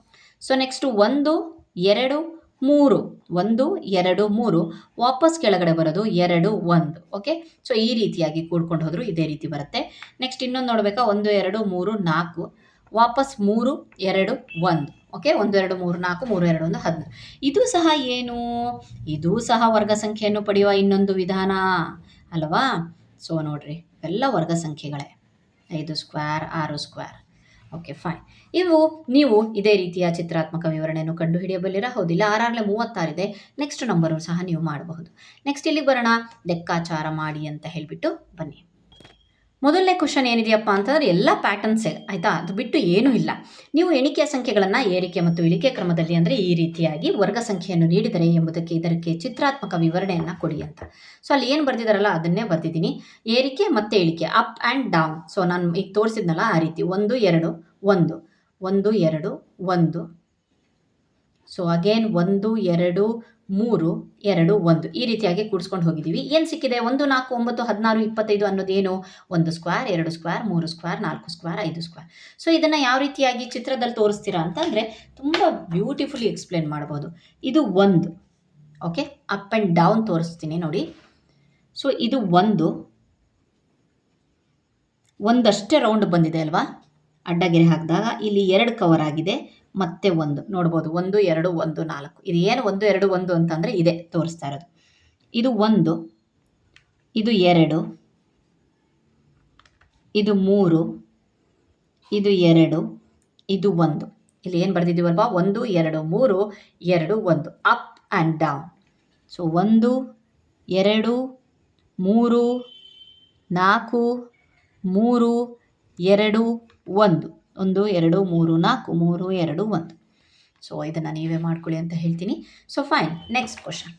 ಸೊ ನೆಕ್ಸ್ಟ್ 1 2 3 1 2 3 ವಾಪಸ್ ಕೆಳಗಡೆ ಬರೋದು 2 1. ಓಕೆ, ಸೊ ಈ ರೀತಿಯಾಗಿ ಕೂಡ್ಕೊಂಡು ಹೋದ್ರು ಇದೇ ರೀತಿ ಬರುತ್ತೆ. ನೆಕ್ಸ್ಟ್ ಇನ್ನೊಂದು ನೋಡಬೇಕಾ? 1 2 3 4 ವಾಪಸ್ 3 2 1. ಓಕೆ, 1 2 3 4 3 2 1 16. ಇದು ಸಹ ಏನು? ಇದು ಸಹ ವರ್ಗ ಸಂಖ್ಯೆಯನ್ನು ಪಡೆಯುವ ಇನ್ನೊಂದು ವಿಧಾನ ಅಲ್ವಾ. ಸೊ ನೋಡ್ರಿ, ಎಲ್ಲ ವರ್ಗ ಸಂಖ್ಯೆಗಳೇ, 5 ಸ್ಕ್ವೇರ್ 6 ಸ್ಕ್ವೇರ್. Okay fine. ನೀವು ಇದೇ ರೀತಿಯ ಚಿತ್ರಾತ್ಮಕ ವಿವರಣೆಯನ್ನು ಕಂಡುಹಿಡಿಯಬಲ್ಲಿರ? ಹೌದಿಲ್ಲ, 6 36 ಇದೆ. ನೆಕ್ಸ್ಟ್ ನಂಬರು ಸಹ ನೀವು ಮಾಡಬಹುದು. ನೆಕ್ಸ್ಟ್ ಇಲ್ಲಿ ಬರೋಣ, ಲೆಕ್ಕಾಚಾರ ಮಾಡಿ ಅಂತ ಹೇಳಿಬಿಟ್ಟು ಬನ್ನಿ. ಮೊದಲನೇ ಕ್ವಶನ್ ಏನಿದೆಯಪ್ಪ ಅಂತಂದರೆ ಎಲ್ಲ ಪ್ಯಾಟರ್ನ್ಸೇ ಆಯಿತಾ, ಅದು ಬಿಟ್ಟು ಏನೂ ಇಲ್ಲ. ನೀವು ಎಣಿಕೆಯ ಸಂಖ್ಯೆಗಳನ್ನು ಏರಿಕೆ ಮತ್ತು ಇಳಿಕೆ ಕ್ರಮದಲ್ಲಿ ಅಂದರೆ ಈ ರೀತಿಯಾಗಿ ವರ್ಗ ಸಂಖ್ಯೆಯನ್ನು ನೀಡಿದರೆ ಎಂಬುದಕ್ಕೆ ಇದಕ್ಕೆ ಚಿತ್ರಾತ್ಮಕ ವಿವರಣೆಯನ್ನು ಕೊಡಿ ಅಂತ. ಸೊ ಅಲ್ಲಿ ಏನು ಬರೆದಿದ್ದಾರಲ್ಲ ಅದನ್ನೇ ಬರೆದಿದ್ದೀನಿ, ಏರಿಕೆ ಮತ್ತು ಇಳಿಕೆ, ಅಪ್ ಆ್ಯಂಡ್ ಡೌನ್. ಸೊ ನಾನು ಈಗ ತೋರಿಸಿದ್ನಲ್ಲ ಆ ರೀತಿ 1 2 1 1 2 1. ಸೊ ಅಗೇನ್ 1 2 3 2 1 ಈ ರೀತಿಯಾಗಿ ಕೂಡಿಸ್ಕೊಂಡು ಹೋಗಿದ್ದೀವಿ. ಏನು ಸಿಕ್ಕಿದೆ? 1 4 9 16 25 ಅನ್ನೋದೇನು? 1 square 2 square 3 square 4 square 5 square. So ಇದನ್ನು ಯಾವ ರೀತಿಯಾಗಿ ಚಿತ್ರದಲ್ಲಿ ತೋರಿಸ್ತೀರಾ ಅಂತಂದರೆ ತುಂಬ ಬ್ಯೂಟಿಫುಲಿ ಎಕ್ಸ್ಪ್ಲೇನ್ ಮಾಡ್ಬೋದು. ಇದು 1 ಓಕೆ, ಅಪ್ ಆ್ಯಂಡ್ ಡೌನ್ ತೋರಿಸ್ತೀನಿ ನೋಡಿ. ಸೊ ಇದು ಒಂದಷ್ಟೇ ರೌಂಡ್ ಬಂದಿದೆ ಅಲ್ವಾ, ಅಡ್ಡಗೆರೆ ಹಾಕಿದಾಗ ಇಲ್ಲಿ 2 ಕವರ್ ಆಗಿದೆ, ಮತ್ತೆ ಒಂದು ನೋಡ್ಬೋದು, 1 2 1 4. ಇದು ಏನು 1 2 1 ಅಂತಂದರೆ ಇದೆ ತೋರಿಸ್ತಾ ಇರೋದು. ಇದು 1, ಇದು 2, ಇದು 3, ಇದು 2, ಇದು 1. ಇಲ್ಲಿ ಏನು ಬರೆದಿದ್ದೀವಲ್ವಾ, 1 2 3 2 1, up and down. So 1 2 3 4 3 2 1, 1 2 3 4 3 2 1. So ಇದನ್ನು ನೀವೇ ಮಾಡ್ಕೊಳ್ಳಿ ಅಂತ ಹೇಳ್ತೀನಿ. So fine, next question.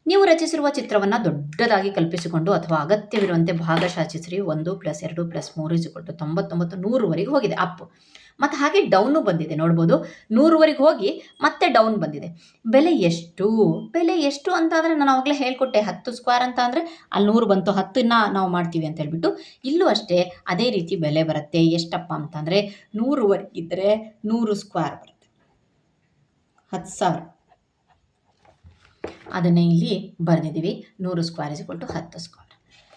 ನೀವು ರಚಿಸಿರುವ ಚಿತ್ರವನ್ನು ದೊಡ್ಡದಾಗಿ ಕಲ್ಪಿಸಿಕೊಂಡು ಅಥವಾ ಅಗತ್ಯವಿರುವಂತೆ ಭಾಗಶಃ ರಚಿಸಿರಿ. 1 + 2 + 3 = 99, 100ವರೆಗೆ ಹೋಗಿದೆ ಅಪ್. ಮತ್ತು ಹಾಗೆ ಡೌನು ಬಂದಿದೆ ನೋಡ್ಬೋದು, 100ವರೆಗೆ ಹೋಗಿ ಮತ್ತೆ ಡೌನ್ ಬಂದಿದೆ. ಬೆಲೆ ಎಷ್ಟು ಅಂತಾದರೆ ನಾನು ಆವಾಗಲೇ ಹೇಳ್ಕೊಟ್ಟೆ, 10 ಸ್ಕ್ವೇರ್ ಅಂತ ಅಂದರೆ ಅಲ್ಲಿ 100 ಬಂತು, 10ನ್ನ ನಾವು ಮಾಡ್ತೀವಿ ಅಂತ ಹೇಳ್ಬಿಟ್ಟು. ಇಲ್ಲೂ ಅಷ್ಟೇ ಅದೇ ರೀತಿ ಬೆಲೆ ಬರುತ್ತೆ. ಎಷ್ಟಪ್ಪ ಅಂತಂದರೆ 100ವರೆಗಿದ್ದರೆ 100 ಸ್ಕ್ವೇರ್ ಬರುತ್ತೆ, 10,000. ಅದನ್ನೇ ಇಲ್ಲಿ ಬರೆದಿದ್ದೀವಿ, 100 ಸ್ಕ್ವೇರ್ = 10 ಸ್ಕ್ವೇರ್.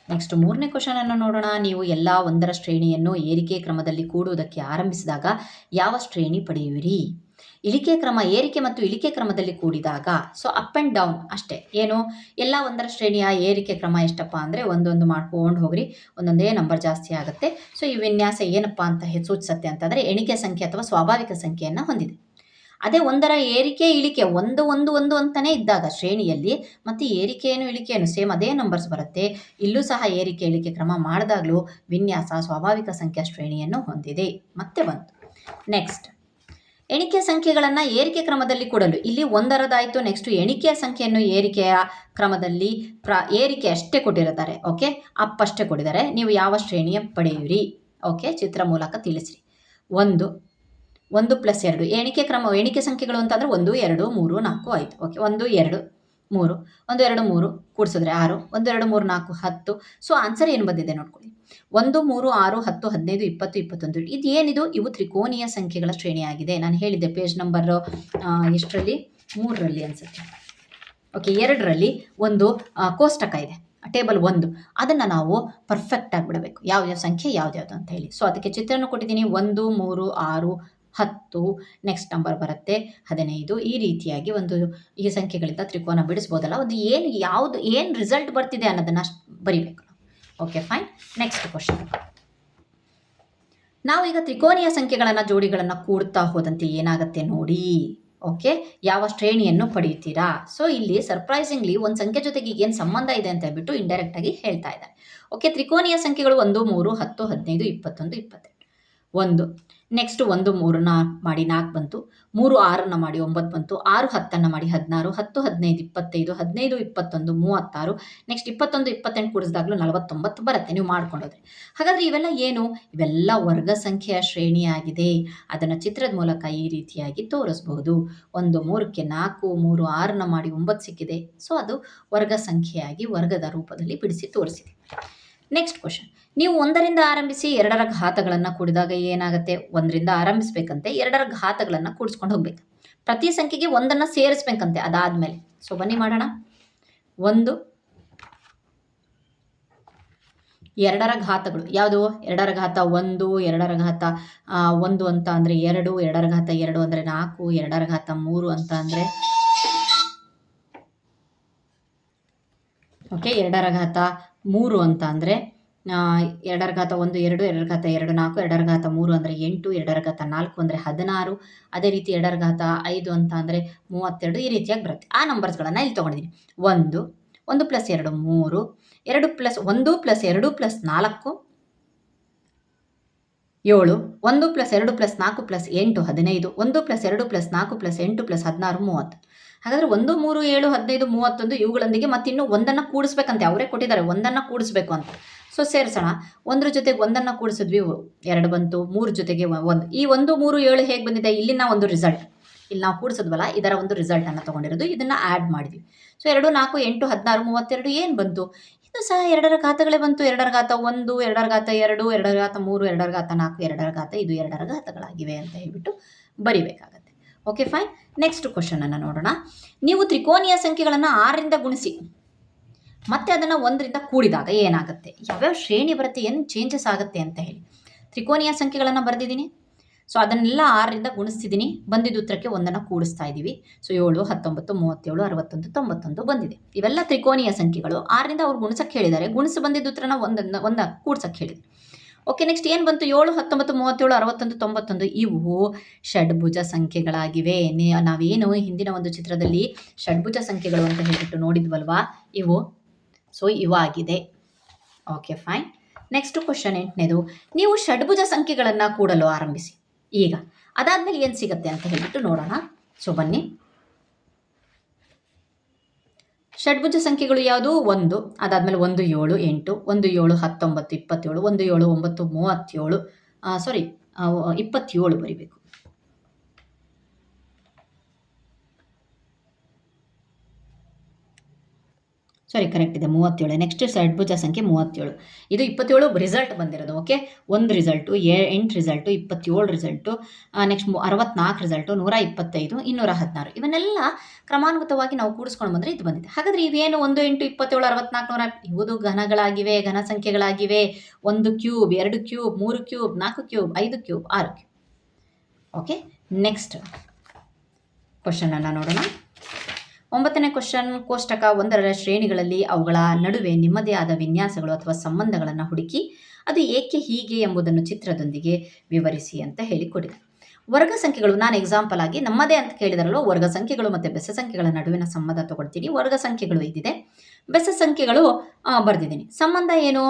ನೆಕ್ಸ್ಟ್ 3ನೇ ಕ್ವಶನನ್ನು ನೋಡೋಣ. ನೀವು ಎಲ್ಲ 1ರ ಶ್ರೇಣಿಯನ್ನು ಏರಿಕೆ ಕ್ರಮದಲ್ಲಿ ಕೂಡುವುದಕ್ಕೆ ಆರಂಭಿಸಿದಾಗ ಯಾವ ಶ್ರೇಣಿ ಪಡೆಯುವಿರಿ? ಇಳಿಕೆ ಕ್ರಮ, ಏರಿಕೆ ಮತ್ತು ಇಳಿಕೆ ಕ್ರಮದಲ್ಲಿ ಕೂಡಿದಾಗ. ಸೊ ಅಪ್ ಆ್ಯಂಡ್ ಡೌನ್ ಅಷ್ಟೇ. ಏನು, ಎಲ್ಲ 1ರ ಶ್ರೇಣಿಯ ಏರಿಕೆ ಕ್ರಮ ಎಷ್ಟಪ್ಪ ಅಂದರೆ ಒಂದೊಂದು ಮಾಡ್ಕೊಂಡು ಹೋಗ್ರಿ, ಒಂದೊಂದೇ ನಂಬರ್ ಜಾಸ್ತಿ ಆಗುತ್ತೆ. ಸೊ ಈ ವಿನ್ಯಾಸ ಏನಪ್ಪ ಅಂತ ಸೂಚಿಸುತ್ತೆ ಅಂತಂದರೆ ಎಣಿಕೆ ಸಂಖ್ಯೆ ಅಥವಾ ಸ್ವಾಭಾವಿಕ ಸಂಖ್ಯೆಯನ್ನು ಹೊಂದಿದೆ. ಅದೇ 1ರ ಏರಿಕೆ ಇಳಿಕೆ 1 1 1 ಅಂತಲೇ ಇದ್ದಾಗ ಶ್ರೇಣಿಯಲ್ಲಿ, ಮತ್ತು ಏರಿಕೆಯನ್ನು ಇಳಿಕೆಯನ್ನು ಸೇಮ್ ಅದೇ ನಂಬರ್ಸ್ ಬರುತ್ತೆ. ಇಲ್ಲೂ ಸಹ ಏರಿಕೆ ಇಳಿಕೆ ಕ್ರಮ ಮಾಡಿದಾಗಲೂ ವಿನ್ಯಾಸ ಸ್ವಾಭಾವಿಕ ಸಂಖ್ಯಾ ಶ್ರೇಣಿಯನ್ನು ಹೊಂದಿದೆ. ಮತ್ತೆ ಬಂತು ನೆಕ್ಸ್ಟ್, ಎಣಿಕೆ ಸಂಖ್ಯೆಗಳನ್ನು ಏರಿಕೆ ಕ್ರಮದಲ್ಲಿ ಕೂಡಲು. ಇಲ್ಲಿ 1ರದಾಯಿತು. ನೆಕ್ಸ್ಟ್ ಎಣಿಕೆಯ ಸಂಖ್ಯೆಯನ್ನು ಏರಿಕೆಯ ಕ್ರಮದಲ್ಲಿ ಏರಿಕೆ ಅಷ್ಟೇ ಕೊಟ್ಟಿರುತ್ತಾರೆ. ಓಕೆ, ಅಪ್ ಅಷ್ಟೇ ಕೊಟ್ಟಿದ್ದಾರೆ. ನೀವು ಯಾವ ಶ್ರೇಣಿಯ ಪಡೆಯುವಿರಿ? ಓಕೆ, ಚಿತ್ರ ಮೂಲಕ ತಿಳಿಸ್ರಿ. 1 1 + 2 ಎಣಿಕೆ ಸಂಖ್ಯೆಗಳು ಅಂತಂದರೆ 1 2 3 4 5. ಓಕೆ, 1 2 3 1 2 3 ಕೂಡಿಸಿದ್ರೆ 6, 1 2 3 4 10. ಸೊ ಆನ್ಸರ್ ಏನು ಬಂದಿದೆ ನೋಡ್ಕೊಳ್ಳಿ, 1 3 6 10 15 20 21. ಇದು ಏನಿದು? ಇವು ತ್ರಿಕೋನೀಯ ಸಂಖ್ಯೆಗಳ ಶ್ರೇಣಿಯಾಗಿದೆ. ನಾನು ಹೇಳಿದ್ದೆ ಪೇಜ್ ನಂಬರ್ ಎಷ್ಟರಲ್ಲಿ, 3ರಲ್ಲಿ ಅನಿಸುತ್ತೆ. ಓಕೆ, 2ರಲ್ಲಿ ಒಂದು ಕೋಷ್ಟಕ ಇದೆ, ಟೇಬಲ್ 1. ಅದನ್ನು ನಾವು ಪರ್ಫೆಕ್ಟಾಗಿ ಬಿಡಬೇಕು, ಯಾವ್ಯಾವ ಸಂಖ್ಯೆ ಯಾವ್ದ್ಯಾವುದು ಅಂತ ಹೇಳಿ. ಸೊ ಅದಕ್ಕೆ ಚಿತ್ರನ ಕೊಟ್ಟಿದ್ದೀನಿ. 1 3 6 10, ನೆಕ್ಸ್ಟ್ ನಂಬರ್ ಬರುತ್ತೆ 15. ಈ ರೀತಿಯಾಗಿ ಈ ಸಂಖ್ಯೆಗಳಿಂದ ತ್ರಿಕೋನ ಬಿಡಿಸ್ಬೋದಲ್ಲ. ಏನು ರಿಸಲ್ಟ್ ಬರ್ತಿದೆ ಅನ್ನೋದನ್ನು ಬರಿಬೇಕು. Okay fine, next question. ನಾವು ಈಗ ತ್ರಿಕೋನೀಯ ಸಂಖ್ಯೆಗಳನ್ನು ಜೋಡಿಗಳನ್ನು ಕೂಡ್ತಾ ಹೋದಂತೆ ಏನಾಗುತ್ತೆ ನೋಡಿ. ಓಕೆ, ಯಾವ ಶ್ರೇಣಿಯನ್ನು ಪಡೆಯುತ್ತೀರಾ? ಸೊ ಇಲ್ಲಿ ಸರ್ಪ್ರೈಸಿಂಗ್ಲಿ ಒಂದು ಸಂಖ್ಯೆ ಜೊತೆಗೆ ಏನು ಸಂಬಂಧ ಇದೆ ಅಂತ ಹೇಳ್ಬಿಟ್ಟು ಇಂಡೈರೆಕ್ಟ್ ಆಗಿ ಹೇಳ್ತಾ ಇದ್ದಾರೆ. ಓಕೆ, ತ್ರಿಕೋನೀಯ ಸಂಖ್ಯೆಗಳು 1 3 10 15 21 22. 1 ನೆಕ್ಸ್ಟ್ 1 3ನ ಮಾಡಿ 4 ಬಂತು, 3 6ನ ಮಾಡಿ 9 ಬಂತು, 6 10ನ್ನು ಮಾಡಿ 16, 10 15 25, 15 21 36, ನೆಕ್ಸ್ಟ್ 21 28 ಕೂಡಿಸಿದಾಗಲೂ 49 ಬರುತ್ತೆ ನೀವು ಮಾಡ್ಕೊಂಡೋದ್ರೆ. ಹಾಗಾದರೆ ಇವೆಲ್ಲ ಏನು? ಇವೆಲ್ಲ ವರ್ಗ ಸಂಖ್ಯೆಯ ಶ್ರೇಣಿಯಾಗಿದೆ. ಅದನ್ನು ಚಿತ್ರದ ಮೂಲಕ ಈ ರೀತಿಯಾಗಿ ತೋರಿಸಬಹುದು. 1 3ಕ್ಕೆ 4, 3 6ನ ಮಾಡಿ 9 ಸಿಕ್ಕಿದೆ. ಸೊ ಅದು ವರ್ಗ ಸಂಖ್ಯೆಯಾಗಿ ವರ್ಗದ ರೂಪದಲ್ಲಿ ಬಿಡಿಸಿ ತೋರಿಸಿದೆ. ನೆಕ್ಸ್ಟ್ ಕ್ವಶನ್, ನೀವು 1ರಿಂದ ಆರಂಭಿಸಿ 2ರ ಘಾತಗಳನ್ನು ಕೂಡಿದಾಗ ಏನಾಗುತ್ತೆ? 1ರಿಂದ ಆರಂಭಿಸಬೇಕಂತೆ, 2ರ ಘಾತಗಳನ್ನು ಕೂಡಿಸ್ಕೊಂಡು ಹೋಗ್ಬೇಕು. ಪ್ರತಿ ಸಂಖ್ಯೆಗೆ 1ನ್ನು ಸೇರಿಸ್ಬೇಕಂತೆ ಅದಾದಮೇಲೆ. ಸೊ ಬನ್ನಿ ಮಾಡೋಣ. 1 2ರ ಘಾತಗಳು ಯಾವುದು? 2ರ ಘಾತ 1, 2ರ ಘಾತ 1 ಅಂತ ಅಂದರೆ 2, 2ರ ಘಾತ 2 ಅಂದರೆ 4, 2ರ ಘಾತ 3 ಅಂತ ಅಂದರೆ ಓಕೆ, 2ರ ಘಾತ 3 ಅಂತ ಅಂದರೆ 2ರ ಘಾತ 1 2, 2ರ ಘಾತ 2 4, 2ರ ಘಾತ 3 ಅಂದರೆ 8, 2ರ ಘಾತ 4 ಅಂದರೆ 16. ಅದೇ ರೀತಿ 2ರ ಘಾತ 5 ಅಂತ ಅಂದರೆ 32. ಈ ರೀತಿಯಾಗಿ ಬರುತ್ತೆ. ಆ ನಂಬರ್ಸ್ಗಳನ್ನು ಇಲ್ಲಿ ತೊಗೊಂಡಿದ್ದೀನಿ. 1 1 + 2 3, 2 + 1 + 2 + 4 7, 1 + 2 + 4 + 8 15, 1 + 2 + 4 + 8 + 16 30. ಹಾಗಾದರೆ 1 3 7 15 31 ಇವುಗಳೊಂದಿಗೆ ಮತ್ತಿನ್ನು 1ನ್ನು ಕೂಡಿಸ್ಬೇಕಂತೆ. ಅವರೇ ಕೊಟ್ಟಿದ್ದಾರೆ 1ನ್ನು ಕೂಡಿಸ್ಬೇಕು ಅಂತ. ಸೊ ಸೇರಿಸೋಣ. 1ರ ಜೊತೆಗೆ 1ನ್ನು ಕೂಡಿಸಿದ್ವಿ, 2 ಬಂತು. 3 ಜೊತೆಗೆ 1. ಈ 1 3 7 ಹೇಗೆ ಬಂದಿದೆ? ಇಲ್ಲಿನ ಒಂದು ರಿಸಲ್ಟ್, ಇಲ್ಲಿ ನಾವು ಕೂಡಿಸಿದ್ವಲ್ಲ ಇದರ ಒಂದು ರಿಸಲ್ಟನ್ನು ತೊಗೊಂಡಿರೋದು. ಇದನ್ನು ಆ್ಯಡ್ ಮಾಡಿದ್ವಿ. ಸೊ 2 4 8 16 32 ಏನು ಬಂತು? ಇದು ಸಹ 2ರ ಘಾತಗಳೇ ಬಂತು. 2ರ ಘಾತ 1, 2ರ ಘಾತ 2, 2ರ ಘಾತ 3, 2ರ ಘಾತ 4, 2ರ ಘಾತ ಇದು 2ರ ಘಾತಗಳಾಗಿವೆ ಅಂತ ಹೇಳ್ಬಿಟ್ಟು ಬರಿಬೇಕಾಗತ್ತೆ. Okay fine. ನೆಕ್ಸ್ಟ್ ಕ್ವಶನನ್ನು ನೋಡೋಣ. ನೀವು ತ್ರಿಕೋನೀಯ ಸಂಖ್ಯೆಗಳನ್ನು 6ರಿಂದ ಗುಣಿಸಿ ಮತ್ತೆ ಅದನ್ನು 1ರಿಂದ ಕೂಡಿದಾಗ ಏನಾಗುತ್ತೆ, ಯಾವ್ಯಾವ ಶ್ರೇಣಿ ಬರುತ್ತೆ, ಏನು ಚೇಂಜಸ್ ಆಗುತ್ತೆ ಅಂತ ಹೇಳಿ. ತ್ರಿಕೋನೀಯ ಸಂಖ್ಯೆಗಳನ್ನು ಬರೆದಿದ್ದೀನಿ. ಸೊ ಅದನ್ನೆಲ್ಲ 6ರಿಂದ ಗುಣಿಸ್ತಿದ್ದೀನಿ. ಬಂದಿದ್ದ ಉತ್ತರಕ್ಕೆ 1ಅನ್ನು ಕೂಡಿಸ್ತಾ ಇದ್ದೀವಿ. ಸೊ 7, 19, 37, 61, 91 ಬಂದಿದೆ. ಇವೆಲ್ಲ ತ್ರಿಕೋನೀಯ ಸಂಖ್ಯೆಗಳು. 6ರಿಂದ ಅವ್ರು ಗುಣಿಸಕ್ಕೆ ಹೇಳಿದ್ದಾರೆ. ಗುಣಿಸಿ ಬಂದಿದ್ದ ಉತ್ತರನ ಒಂದ ಕೂಡ್ಸಕ್ಕೆ ಹೇಳಿದೆ. ಓಕೆ, ನೆಕ್ಸ್ಟ್ ಏನು ಬಂತು? 7, 19, 37, 61, 91 ಇವು ಷಡ್ಭುಜ ಸಂಖ್ಯೆಗಳಾಗಿವೆ. ನಾವೇನು ಹಿಂದಿನ ಒಂದು ಚಿತ್ರದಲ್ಲಿ ಷಡ್ಭುಜ ಸಂಖ್ಯೆಗಳು ಅಂತ ಹೇಳಿಬಿಟ್ಟು ನೋಡಿದ್ವಲ್ವಾ, ಇವು. ಸೊ ಇವಾಗಿದೆ. Okay fine. ನೆಕ್ಸ್ಟ್ ಕ್ವಶನ್ 8ನೇದು. ನೀವು ಷಡ್ಭುಜ ಸಂಖ್ಯೆಗಳನ್ನು ಕೂಡಲು ಆರಂಭಿಸಿ. ಈಗ ಅದಾದ್ಮೇಲೆ ಏನು ಸಿಗುತ್ತೆ ಅಂತ ಹೇಳಿಬಿಟ್ಟು ನೋಡೋಣ. ಸೊ ಬನ್ನಿ. ಷಡ್ಭುಜ ಸಂಖ್ಯೆಗಳು ಯಾವುದು? 1, ಅದಾದಮೇಲೆ 1, 7, 8, 1, 7, 19, 27, 1, 7, 9, 37, 27 ಬರಿಬೇಕು. ಸಾರಿ, ಕರೆಕ್ಟ್ ಇದೆ, 37. ನೆಕ್ಸ್ಟ್ ಷಡ್ಭುಜ ಸಂಖ್ಯೆ 37. ಇದು 27 ರಿಸಲ್ಟ್ ಬಂದಿರೋದು. Okay, 1 result, 8 result, 27 result, next 64 result, 125, 216 ಇವನ್ನೆಲ್ಲ ಕ್ರಮಾನುಗತವಾಗಿ ನಾವು ಕೂಡಿಸ್ಕೊಂಡು ಬಂದರೆ ಇದು ಬಂದಿದೆ. ಹಾಗಾದರೆ ಇವೇನು 1, 8, 27, 64, 100 ಇವುದು ಘನಗಳಾಗಿವೆ, ಘನ ಸಂಖ್ಯೆಗಳಾಗಿವೆ. 1 cube, 2 cube, 3 cube, 4 cube, 5 cube, 6 cube. Okay, next ಕ್ವಶನನ್ನು ನೋಡೋಣ. 9ನೇ ಕ್ವಶನ್. ಕೋಷ್ಟಕ 1ರ ಶ್ರೇಣಿಗಳಲ್ಲಿ ಅವುಗಳ ನಡುವೆ ನಿಮ್ಮದೇ ಆದ ವಿನ್ಯಾಸಗಳು ಅಥವಾ ಸಂಬಂಧಗಳನ್ನು ಹುಡುಕಿ ಅದು ಏಕೆ ಹೀಗೆ ಎಂಬುದನ್ನು ಚಿತ್ರದೊಂದಿಗೆ ವಿವರಿಸಿ ಅಂತ ಹೇಳಿಕೊಡಿದೆ. ವರ್ಗ ಸಂಖ್ಯೆಗಳು, ನಾನು ಎಕ್ಸಾಂಪಲ್ ಆಗಿ ನಮ್ಮದೇ ಅಂತ ಕೇಳಿದಾರಲ್ವ, ವರ್ಗ ಸಂಖ್ಯೆಗಳು ಮತ್ತು ಬೆಸ ಸಂಖ್ಯೆಗಳ ನಡುವಿನ ಸಂಬಂಧ ತಗೊಳ್ತೀನಿ. ವರ್ಗ ಸಂಖ್ಯೆಗಳು ಇದಿದೆ, ಬೆಸ ಸಂಖ್ಯೆಗಳು ಬರೆದಿದ್ದೀನಿ. ಸಂಬಂಧ ಏನು?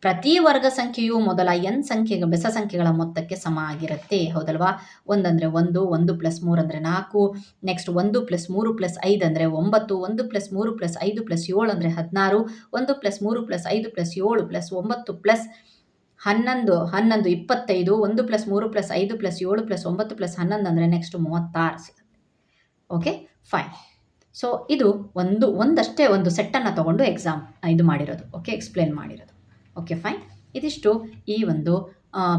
ಪ್ರತಿ ವರ್ಗ ಸಂಖ್ಯೆಯು ಮೊದಲ n ಸಂಖ್ಯೆ ಬೆಸ ಸಂಖ್ಯೆಗಳ ಮೊತ್ತಕ್ಕೆ ಸಮ ಆಗಿರುತ್ತೆ. ಹೌದಲ್ವಾ? 1 ಅಂದರೆ 1, 1 + 3 ಅಂದರೆ 4, ನೆಕ್ಸ್ಟ್ 1 + 3 + 5 ಅಂದರೆ 9, 1 + 3 + 5 + 7 ಅಂದರೆ 16, 1 + 3 + 5 + 7 + 9 + 11, 25, 1 + 3 + 5 + 7 + 9 + 11 ಅಂದರೆ ನೆಕ್ಸ್ಟ್ 36 ಸಿಗುತ್ತೆ. Okay fine. ಸೊ ಇದು ಒಂದಷ್ಟೇ ಒಂದು ಸೆಟ್ಟನ್ನು ತೊಗೊಂಡು ಇದು ಮಾಡಿರೋದು. ಓಕೆ, ಎಕ್ಸ್ಪ್ಲೇನ್ ಮಾಡಿರೋದು. Okay fine. ಇದಿಷ್ಟು ಈ ಒಂದು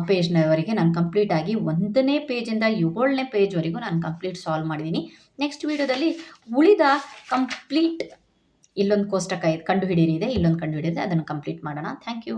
ಪೇಜ್ನವರೆಗೆ ನಾನು ಕಂಪ್ಲೀಟಾಗಿ 1ನೇ ಪೇಜಿಂದ 7ನೇ ಪೇಜ್ವರೆಗೂ ನಾನು ಕಂಪ್ಲೀಟ್ ಸಾಲ್ವ್ ಮಾಡಿದ್ದೀನಿ. ನೆಕ್ಸ್ಟ್ ವೀಡಿಯೋದಲ್ಲಿ ಉಳಿದ ಕಂಪ್ಲೀಟ್ ಇಲ್ಲೊಂದು ಕೋಷ್ಟಕ ಕಂಡುಹಿಡಿಯಿದೆ, ಇಲ್ಲೊಂದು ಕಂಡುಹಿಡಿಯಿದೆ, ಅದನ್ನು ಕಂಪ್ಲೀಟ್ ಮಾಡೋಣ. Thank you.